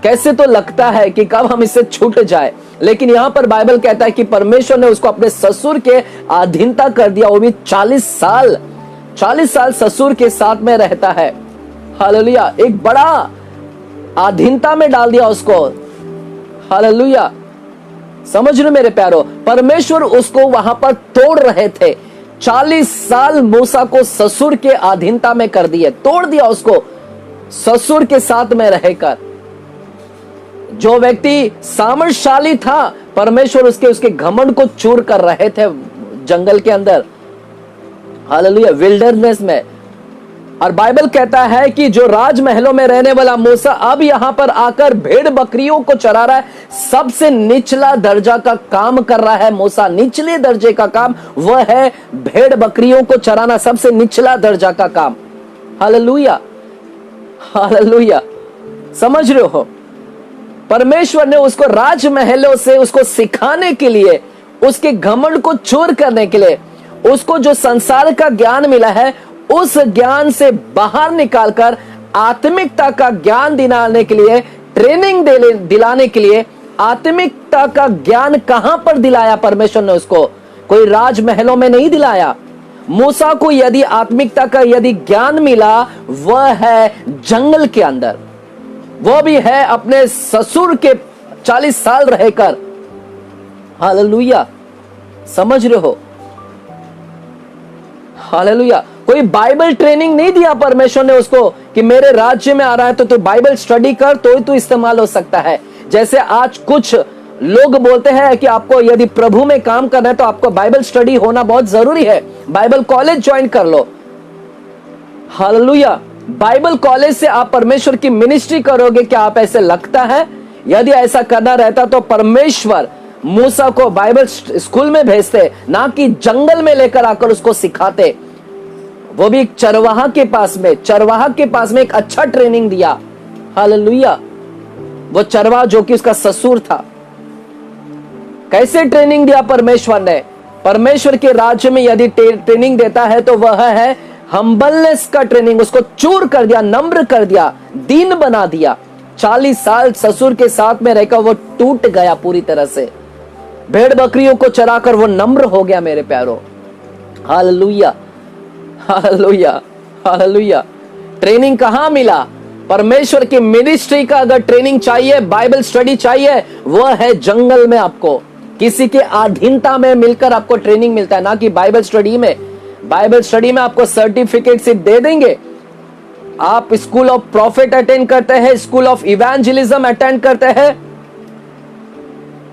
A: कैसे तो लगता है कि कब हम इससे छूट जाए। लेकिन यहां पर बाइबल कहता है कि परमेश्वर ने उसको अपने ससुर के अधीनता कर दिया, वो भी 40 साल ससुर के साथ में रहता है, हालेलुया, एक बड़ा अधीनता में डाल दिया उसको, हालेलुया। समझ लो मेरे प्यारो, परमेश्वर उसको वहां पर तोड़ रहे थे। 40 साल मूसा को ससुर के अधीनता में कर दिए, तोड़ दिया उसको ससुर के साथ में रहकर। जो व्यक्ति सामर्थशाली था, परमेश्वर उसके घमंड को चूर कर रहे थे जंगल के अंदर, हालेलुया, विल्डरनेस में। और बाइबल कहता है कि जो राजमहलों में रहने वाला मूसा अब यहां पर आकर भेड़ बकरियों को चरा रहा है। सबसे निचला दर्जा का काम कर रहा है मूसा, निचले दर्जे का काम वह है भेड़ बकरियों को चराना, सबसे निचला दर्जा का काम, हालेलुया, हालेलुया। समझ रहे हो? परमेश्वर ने उसको राजमहलों से उसको सिखाने के लिए, उसके घमंड को चूर करने के लिए, उसको जो संसार का ज्ञान मिला है उस ज्ञान से बाहर निकालकर आत्मिकता का ज्ञान दिलाने के लिए, ट्रेनिंग दिलाने के लिए। आत्मिकता का ज्ञान कहां पर दिलाया परमेश्वर ने उसको? कोई राजमहलों में नहीं दिलाया। मूसा को यदि आत्मिकता का यदि ज्ञान मिला, वह है जंगल के अंदर, वो भी है अपने ससुर के 40 साल रहकर। हालेलुया, समझ रहे हो? हालेलुया। कोई बाइबल ट्रेनिंग नहीं दिया परमेश्वर ने उसको कि मेरे राज्य में आ रहा है तो तू बाइबल स्टडी कर तो ही तू इस्तेमाल हो सकता है। जैसे आज कुछ लोग बोलते हैं कि आपको यदि प्रभु में काम करना है तो आपको बाइबल स्टडी होना बहुत जरूरी है, बाइबल कॉलेज ज्वाइन कर लो। हालेलुया। बाइबल कॉलेज से आप परमेश्वर की मिनिस्ट्री करोगे, क्या आप ऐसे लगता है? यदि ऐसा करना रहता तो परमेश्वर मूसा को बाइबल स्कूल में भेजते, ना कि जंगल में लेकर आकर उसको सिखाते। वो भी एक चरवाहा के पास में, चरवाहा के पास में एक अच्छा ट्रेनिंग दिया। हालेलुया। वो चरवाहा जो कि उसका ससुर था, कैसे ट्रेनिंग दिया परमेश्वर ने? परमेश्वर के राज्य में यदि ट्रेनिंग देता है तो वह है हम्बलनेस का ट्रेनिंग। उसको चूर कर दिया, नम्र कर दिया, दीन बना दिया। 40 साल ससुर के साथ में रहकर वो टूट गया पूरी तरह से। भेड़ बकरियों को चराकर वो नम्र हो गया मेरे प्यारो। Hallelujah, hallelujah, hallelujah. ट्रेनिंग कहां मिला? परमेश्वर की मिनिस्ट्री का अगर ट्रेनिंग चाहिए, बाइबल स्टडी चाहिए, वह है जंगल में आपको किसी के अधीनता में मिलकर आपको ट्रेनिंग मिलता है, ना कि बाइबल स्टडी में। बाइबल स्टडी में आपको सर्टिफिकेट सिर्फ दे देंगे। आप स्कूल ऑफ प्रॉफिट अटेंड करते हैं, स्कूल ऑफ इवेंजलिज्म अटेंड करते हैं।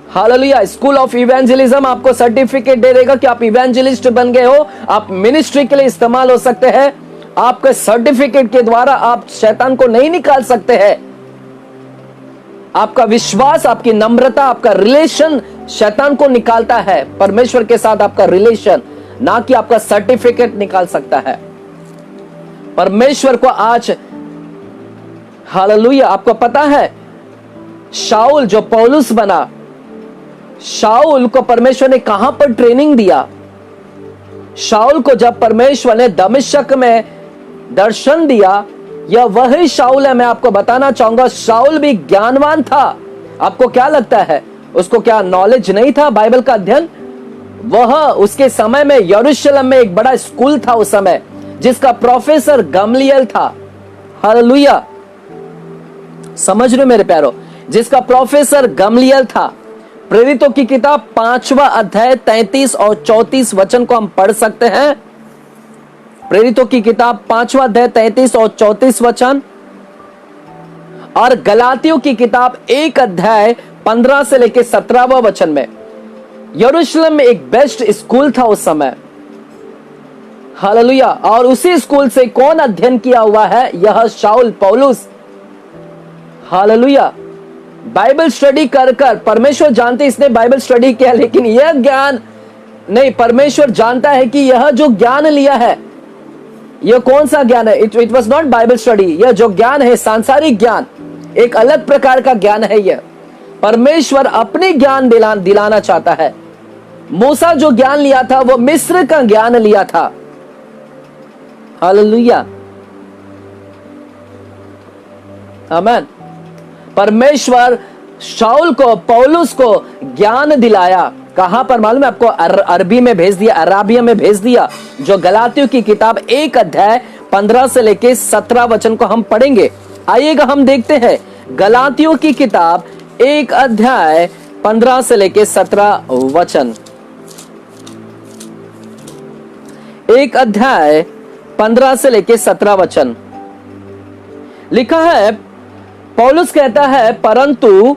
A: हालेलुया। स्कूल ऑफ इवेंजलिज्म आपको सर्टिफिकेट दे देगा कि आप इवेंजलिस्ट बन गए हो, आप मिनिस्ट्री के लिए इस्तेमाल हो सकते हैं। आपके सर्टिफिकेट के द्वारा आप शैतान को नहीं निकाल सकते हैं। आपका विश्वास, आपकी नम्रता, आपका रिलेशन शैतान को निकालता है। परमेश्वर के साथ आपका रिलेशन, ना कि आपका सर्टिफिकेट निकाल सकता है। परमेश्वर को आज, हालेलुया, आपको पता है शाऊल जो पौलुस बना, शाऊल को परमेश्वर ने कहां पर ट्रेनिंग दिया? शाऊल को जब परमेश्वर ने दमिश्क में दर्शन दिया, यह वही शाऊल है। मैं आपको बताना चाहूंगा, शाऊल भी ज्ञानवान था। आपको क्या लगता है, उसको क्या नॉलेज नहीं था बाइबल का अध्ययन? वह उसके समय में यरूशलेम में एक बड़ा स्कूल था उस समय, जिसका प्रोफेसर गमलियल था। हालेलुया, समझ रहे हो मेरे प्यारो? जिसका प्रोफेसर गमलियल था। प्रेरितों की किताब 5वां अध्याय 33 और 34 वचन को हम पढ़ सकते हैं। प्रेरितों की किताब 5वां अध्याय 33 और 34 वचन, और गलातियों की किताब 1 अध्याय 15 से लेकर 17वां वचन में। यरूशलेम में एक बेस्ट स्कूल था उस समय। हालेलुया। और उसी स्कूल से कौन अध्ययन किया हुआ है? यह शाऊल पौलुस। हालेलुया। बाइबल स्टडी कर कर परमेश्वर जानते इसने बाइबल स्टडी किया, लेकिन यह ज्ञान नहीं। परमेश्वर जानता है कि यह जो ज्ञान लिया है, यह कौन सा ज्ञान है? It was not Bible study. यह जो ज्ञान है सांसारिक ज्ञान, एक अलग प्रकार का ज्ञान है। यह परमेश्वर अपने ज्ञान दिलाना चाहता है। मूसा जो ज्ञान लिया था वो मिस्र का ज्ञान लिया था। हालेलुया, आमीन। परमेश्वर शाऊल को, पौलुस को ज्ञान दिलाया। कहां पर मालूम है आपको? अरबी में भेज दिया, अराबिया में भेज दिया। जो गलातियों की किताब 1 अध्याय 15 से लेके 17 वचन को हम पढ़ेंगे। आइएगा हम देखते हैं गलातियों की किताब 1 अध्याय 15 से लेके 17 वचन। 1 अध्याय 15 से लेके 17 वचन लिखा है। पौलुस कहता है, परंतु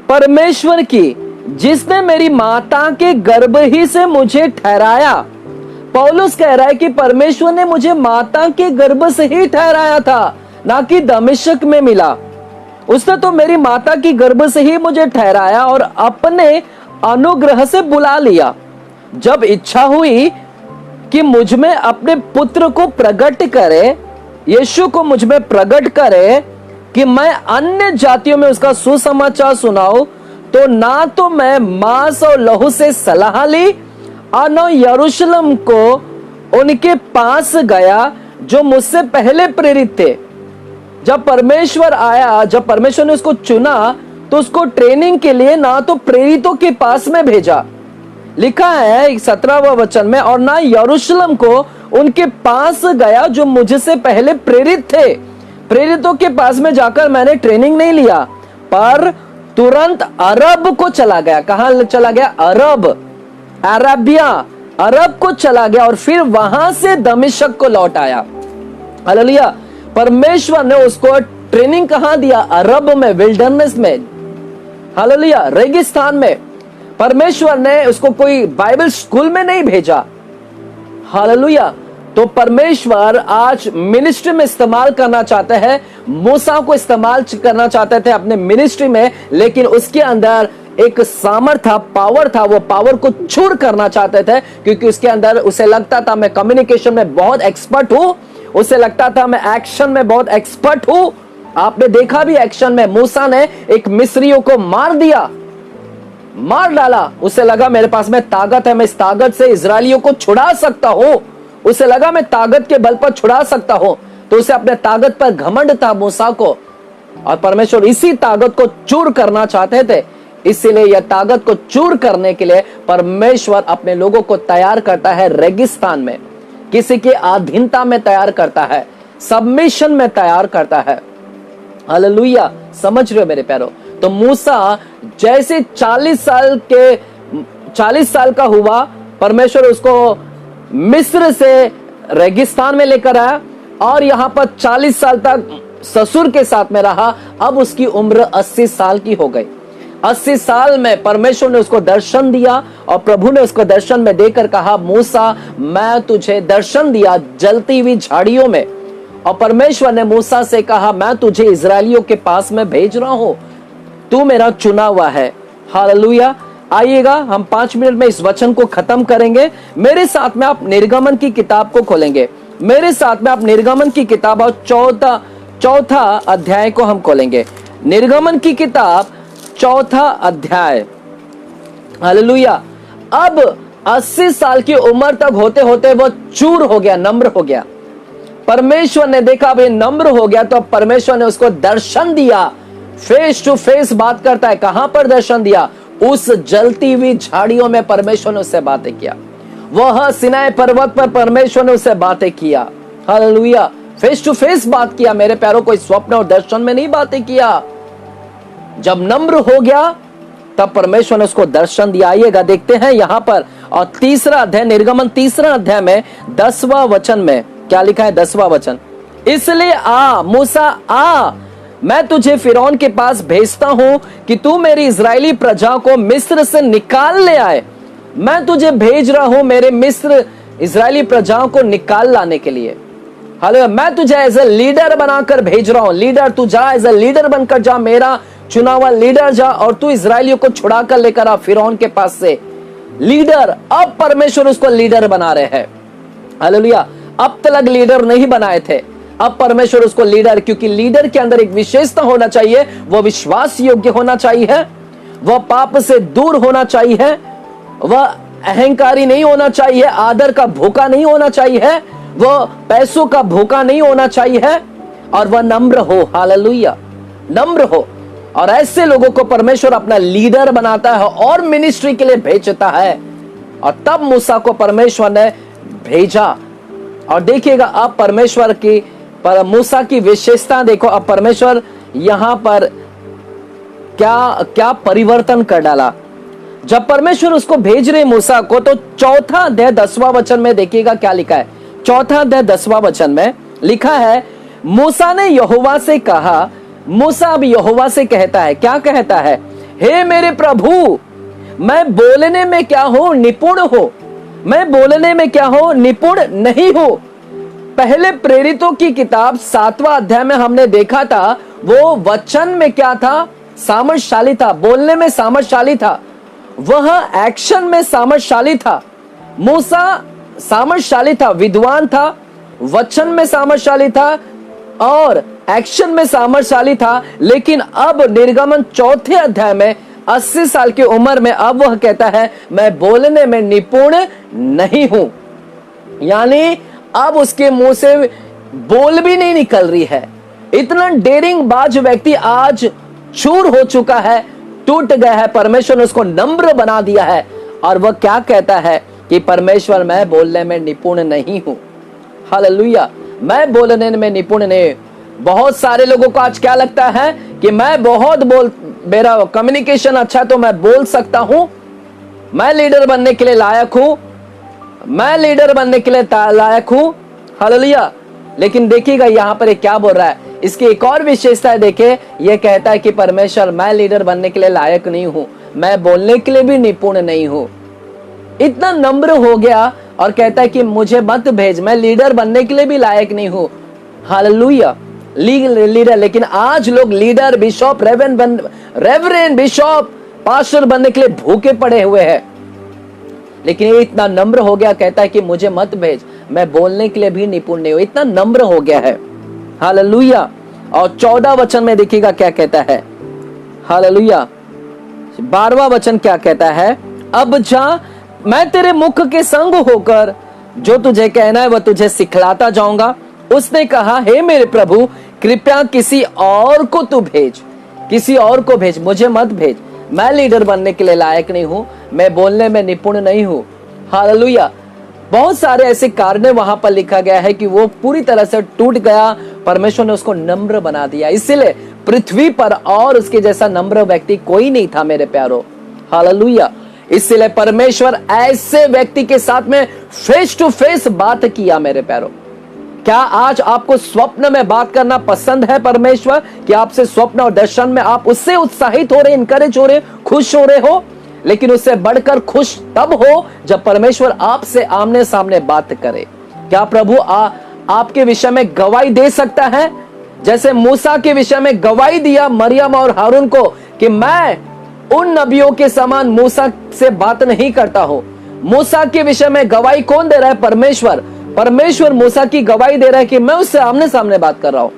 A: परमेश्वर की, जिसने मेरी माता के गर्भ ही से मुझे ठहराया। पौलुस कह रहा है कि परमेश्वर ने मुझे माता के गर्भ से ही ठहराया था, ना कि दमिश्क में मिला। उसने तो मेरी माता की गर्भ से ही मुझे ठहराया और अपने अनुग्रह से बुला लिया। जब इच्छा हुई कि मुझ में अपने पुत्र को प्रकट करे, यीशु को मुझ में प्रकट करे, कि मैं अन्य जातियों में उसका सुसमाचार सुनाऊं, तो ना तो मैं मांस और लहू से सलाह ली और न यरूशलेम को उनके पास गया जो मुझसे पहले प्रेरित थे। जब परमेश्वर आया, जब परमेश्वर ने उसको चुना, तो उसको ट्रेनिंग के लिए ना तो प्रेरितों के पास में भेजा, लिखा है 17वां वचन में, और ना यरूशलेम को उनके पास गया जो मुझसे पहले प्रेरित थे। प्रेरितों के पास में जाकर मैंने ट्रेनिंग नहीं लिया, पर तुरंत अरब को चला गया। कहां चला गया? अरब, अरबिया, अरब को चला गया और फिर वहां से दमिश्क को लौट आया। हालेलुया। परमेश्वर ने उसको ट्रेनिंग कहां दिया? अरब में, विल्डरनेस में, हालेलुया, रेगिस्तान में। परमेश्वर ने उसको कोई बाइबल स्कूल में नहीं भेजा। हालेलुया। तो परमेश्वर आज मिनिस्ट्री में इस्तेमाल करना चाहते हैं। मूसा को इस्तेमाल करना चाहते थे अपने मिनिस्ट्री में, लेकिन उसके अंदर एक सामर्थ था, पावर था। वो पावर को चूर करना चाहते थे, क्योंकि उसके अंदर उसे लगता था मैं कम्युनिकेशन में बहुत एक्सपर्ट हूं, उसे लगता था मैं एक्शन में बहुत एक्सपर्ट हूं। आपने देखा भी एक्शन में, मूसा ने एक मिस्रियों को मार दिया, मार डाला। उसे लगा मेरे पास में ताकत है, मैं इस ताकत से इजरायलियों को छुड़ा सकता हूं। उसे लगा मैं ताकत के बल पर छुड़ा सकता हूं, तो उसे अपने ताकत पर घमंड था मूसा को, और परमेश्वर इसी ताकत को चूर करना चाहते थे। इसीलिए यह ताकत को चूर करने के लिए परमेश्वर अपने लोगों को तैयार करता है रेगिस्तान में, किसी की अधीनता में तैयार करता है, सबमिशन में तैयार करता है। हालेलुया। समझ रहे हो मेरे प्यारो? तो मूसा जैसे 40 साल का हुआ, परमेश्वर उसको मिस्र से रेगिस्तान में लेकर आया और यहां पर 40 साल तक ससुर के साथ में रहा। अब उसकी उम्र 80 साल की हो गई। 80 साल में परमेश्वर ने उसको दर्शन दिया और प्रभु ने उसको दर्शन में देकर कहा, मूसा मैं तुझे दर्शन दिया जलती हुई झाड़ियों में, और परमेश्वर ने मूसा से कहा मैं तुझे इजरायलियों के पास में भेज रहा हूं, तू मेरा चुना हुआ है। हालेलुया। आइएगा, हम 5 मिनट में इस वचन को खत्म करेंगे। मेरे साथ में आप निर्गमन की किताब को खोलेंगे। मेरे साथ में आप निर्गमन की किताब और चौथा अध्याय को हम खोलेंगे। निर्गमन की किताब 4 अध्याय। हालेलुया। अब 80 साल की उम्र तक होते होते वो चूर हो गया, नम्र हो गया। परमेश्वर ने देखा अब ये नम्र हो गया, तो परमेश्वर ने उसको दर्शन दिया। फेस टू फेस बात करता है। कहां पर दर्शन दिया? उस जलती हुई झाड़ियों में परमेश्वर ने उससे बातें किया। वह सिनाई पर्वत पर परमेश्वर ने उससे बातें किया। हालेलुया। फेस टू फेस बात किया मेरे प्यारों, कोई स्वप्न और दर्शन में नहीं बातें किया। जब नम्र हो गया तब परमेश्वर ने उसको दर्शन दिया। आइएगा देखते हैं यहां पर, और 3 अध्याय, निर्गमन 3 अध्याय में 10वां वचन में क्या लिखा है? 10वां वचन, इसलिए आ मूसा आ, मैं तुझे फिरौन के पास भेजता हूं कि तू मेरी इजरायली प्रजा को मिस्र से निकाल ले आए। मैं तुझे भेज रहा हूं मेरे मिस्र इजरायली प्रजाओं को निकाल लाने के लिए। हालेलुया। मैं तुझे एज ए लीडर बनाकर भेज रहा हूं। लीडर तू जा, एज ए लीडर बनकर जा, मेरा चुना हुआ लीडर जा, और तू इजरायलियों को छुड़ा कर लेकर आ फिरौन के पास से। लीडर, अब परमेश्वर उसको लीडर बना रहे हैं। हालेलुया। अब तक लीडर नहीं बनाए थे, अब परमेश्वर उसको लीडर, क्योंकि लीडर के अंदर एक विशेषता होना चाहिए, वह विश्वास योग्य होना चाहिए, वह पाप से दूर होना चाहिए, वह अहंकारी नहीं होना चाहिए, आदर का भूखा नहीं होना चाहिए, वह पैसों का भूखा नहीं होना चाहिए, और वह नम्र हो। हालेलुया। नम्र हो। और ऐसे लोगों को परमेश्वर अपना लीडर बनाता है और मिनिस्ट्री के लिए भेजता है। और तब मूसा को परमेश्वर ने भेजा। और देखिएगा अब परमेश्वर की, पर मूसा की विशेषता देखो। अब परमेश्वर यहां पर क्या परिवर्तन कर डाला। जब परमेश्वर उसको भेज रहे मूसा को, तो 4 अध्याय 10वां वचन में देखिएगा क्या लिखा है। 4 अध्याय 10वां वचन में लिखा है, मूसा ने यहोवा से कहा, मूसा अब यहोवा से कहता है, क्या कहता है? हे मेरे प्रभु, मैं बोलने में क्या हूं? निपुण हो। मैं बोलने में क्या हूं? निपुण नहीं हो। पहले प्रेरितों की किताब 7वां अध्याय में हमने देखा था, वो वचन में क्या था? सामर्थशाली था, बोलने में सामर्थशाली था, वह एक्शन में सामर्थशाली था। मूसा सामर्थशाली था, विद्वान था, वचन में सामर्थशाली था, और एक्शन में सामर्थशाली था, लेकिन अब निर्गमन 4 अध्याय में 80 साल की उम्र में अब वह कहता है मैं बोलने में निपुण नहीं हूं। यानी अब उसके मुंह से बोल भी नहीं निकल रही है। इतना डेयरिंग बाज व्यक्ति आज चूर हो चुका है, टूट गया है। परमेश्वर ने उसको नम्र बना दिया है और वह क्या कहता है कि परमेश्वर मैं बोलने में निपुण नहीं हूं। हालेलुया, मैं बोलने में निपुण नहीं। बहुत सारे लोगों को आज क्या लगता है कि मैं मेरा कम्युनिकेशन अच्छा तो मैं बोल सकता हूं, मैं लीडर बनने के लिए लायक हूं, मैं लीडर बनने के लिए लायक हूं। हालेलुया। लेकिन देखिएगा यहां पर क्या बोल रहा है, इसकी एक और विशेषता है। देखिए, यह कहता है कि परमेश्वर मैं लीडर बनने के लिए लायक नहीं हूं, मैं बोलने के लिए भी निपुण नहीं हूं। इतना नम्र हो गया और कहता है कि मुझे मत भेज, मैं लीडर बनने के लिए भी लायक नहीं हूं। Hallelujah, leader. लेकिन आज लोग leader, bishop, reverend, bishop, pastor बनने के लिए भूखे पड़े हुए हैं। लेकिन ये इतना नम्र हो गया, कहता है कि मुझे मत भेज, मैं बोलने के लिए भी निपुण नहीं हूं। इतना नम्र हो गया है। हालेलुया। और 14 वचन में देखिएगा क्या कहता है। हालेलुया। 12वां वचन क्या कहता है, अब जा, मैं तेरे मुख के संग होकर जो तुझे कहना है वह तुझे सिखलाता जाऊंगा। उसने कहा, हे मेरे प्रभु, कृपया किसी और को तू भेज, किसी और को भेज, मुझे मत भेज, मैं लीडर बनने के लिए लायक नहीं हूं, मैं बोलने में निपुण नहीं हूं। हालेलुया। बहुत सारे ऐसे कारण वहां पर लिखा गया है कि वो पूरी तरह से टूट गया, परमेश्वर ने उसको नम्र बना दिया। इसलिए पृथ्वी पर और उसके जैसा नम्र व्यक्ति कोई नहीं था मेरे प्यारो। हालेलुया। इसलिए परमेश्वर ऐसे व्यक्ति के साथ में फेस टू फेस बात किया मेरे प्यारो। क्या आज आपको स्वप्न में बात करना पसंद है परमेश्वर, कि आपसे स्वप्न और दर्शन में आप उससे उत्साहित हो रहे, इनकरेज हो रहे, खुश हो रहे हो? लेकिन उससे बढ़कर खुश तब हो जब परमेश्वर आपसे आमने सामने बात करे। क्या प्रभु आपके विषय में गवाही दे सकता है, जैसे मूसा के विषय में गवाही दिया मरियम और हारून को कि मैं उन नबियों के समान मूसा से बात नहीं करता हूं। मूसा के विषय में गवाही कौन दे रहा है? परमेश्वर। परमेश्वर मूसा की गवाही दे रहा है कि मैं उससे आमने सामने बात कर रहा हूं।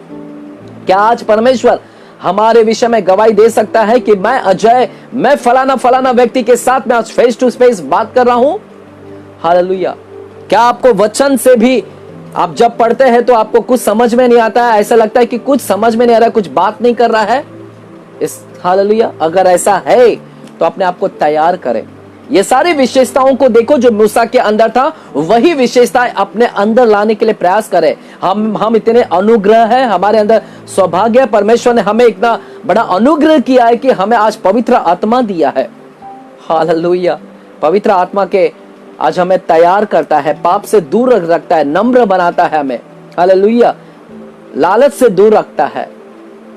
A: क्या आज परमेश्वर हमारे विषय में गवाही दे सकता है कि मैं अजय, मैं फलाना फलाना व्यक्ति के साथ में आज फेस टू फेस बात कर रहा हूं? हालेलुया। क्या आपको वचन से भी, आप जब पढ़ते हैं तो आपको कुछ समझ में नहीं आता है, ऐसा लगता है कि कुछ समझ में नहीं आ रहा है, कुछ बात नहीं कर रहा है इस? हालेलुया। अगर ऐसा है तो अपने आप को तैयार करें। ये सारी विशेषताओं को देखो जो मूसा के अंदर था, वही विशेषताएं अपने अंदर लाने के लिए प्रयास करें। हम इतने अनुग्रह है, हमारे अंदर सौभाग्य, परमेश्वर ने हमें इतना बड़ा अनुग्रह किया है कि हमें आज पवित्र आत्मा दिया है। हालेलुया। पवित्र आत्मा के आज हमें तैयार करता है, पाप से दूर रखता है, नम्र बनाता है हमें। हालेलुया। लालच से दूर रखता है।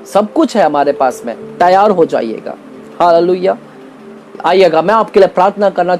A: सब कुछ है हमारे पास में, तैयार हो जाइएगा। हालेलुया। आइएगा, मैं आपके लिए प्रार्थना करना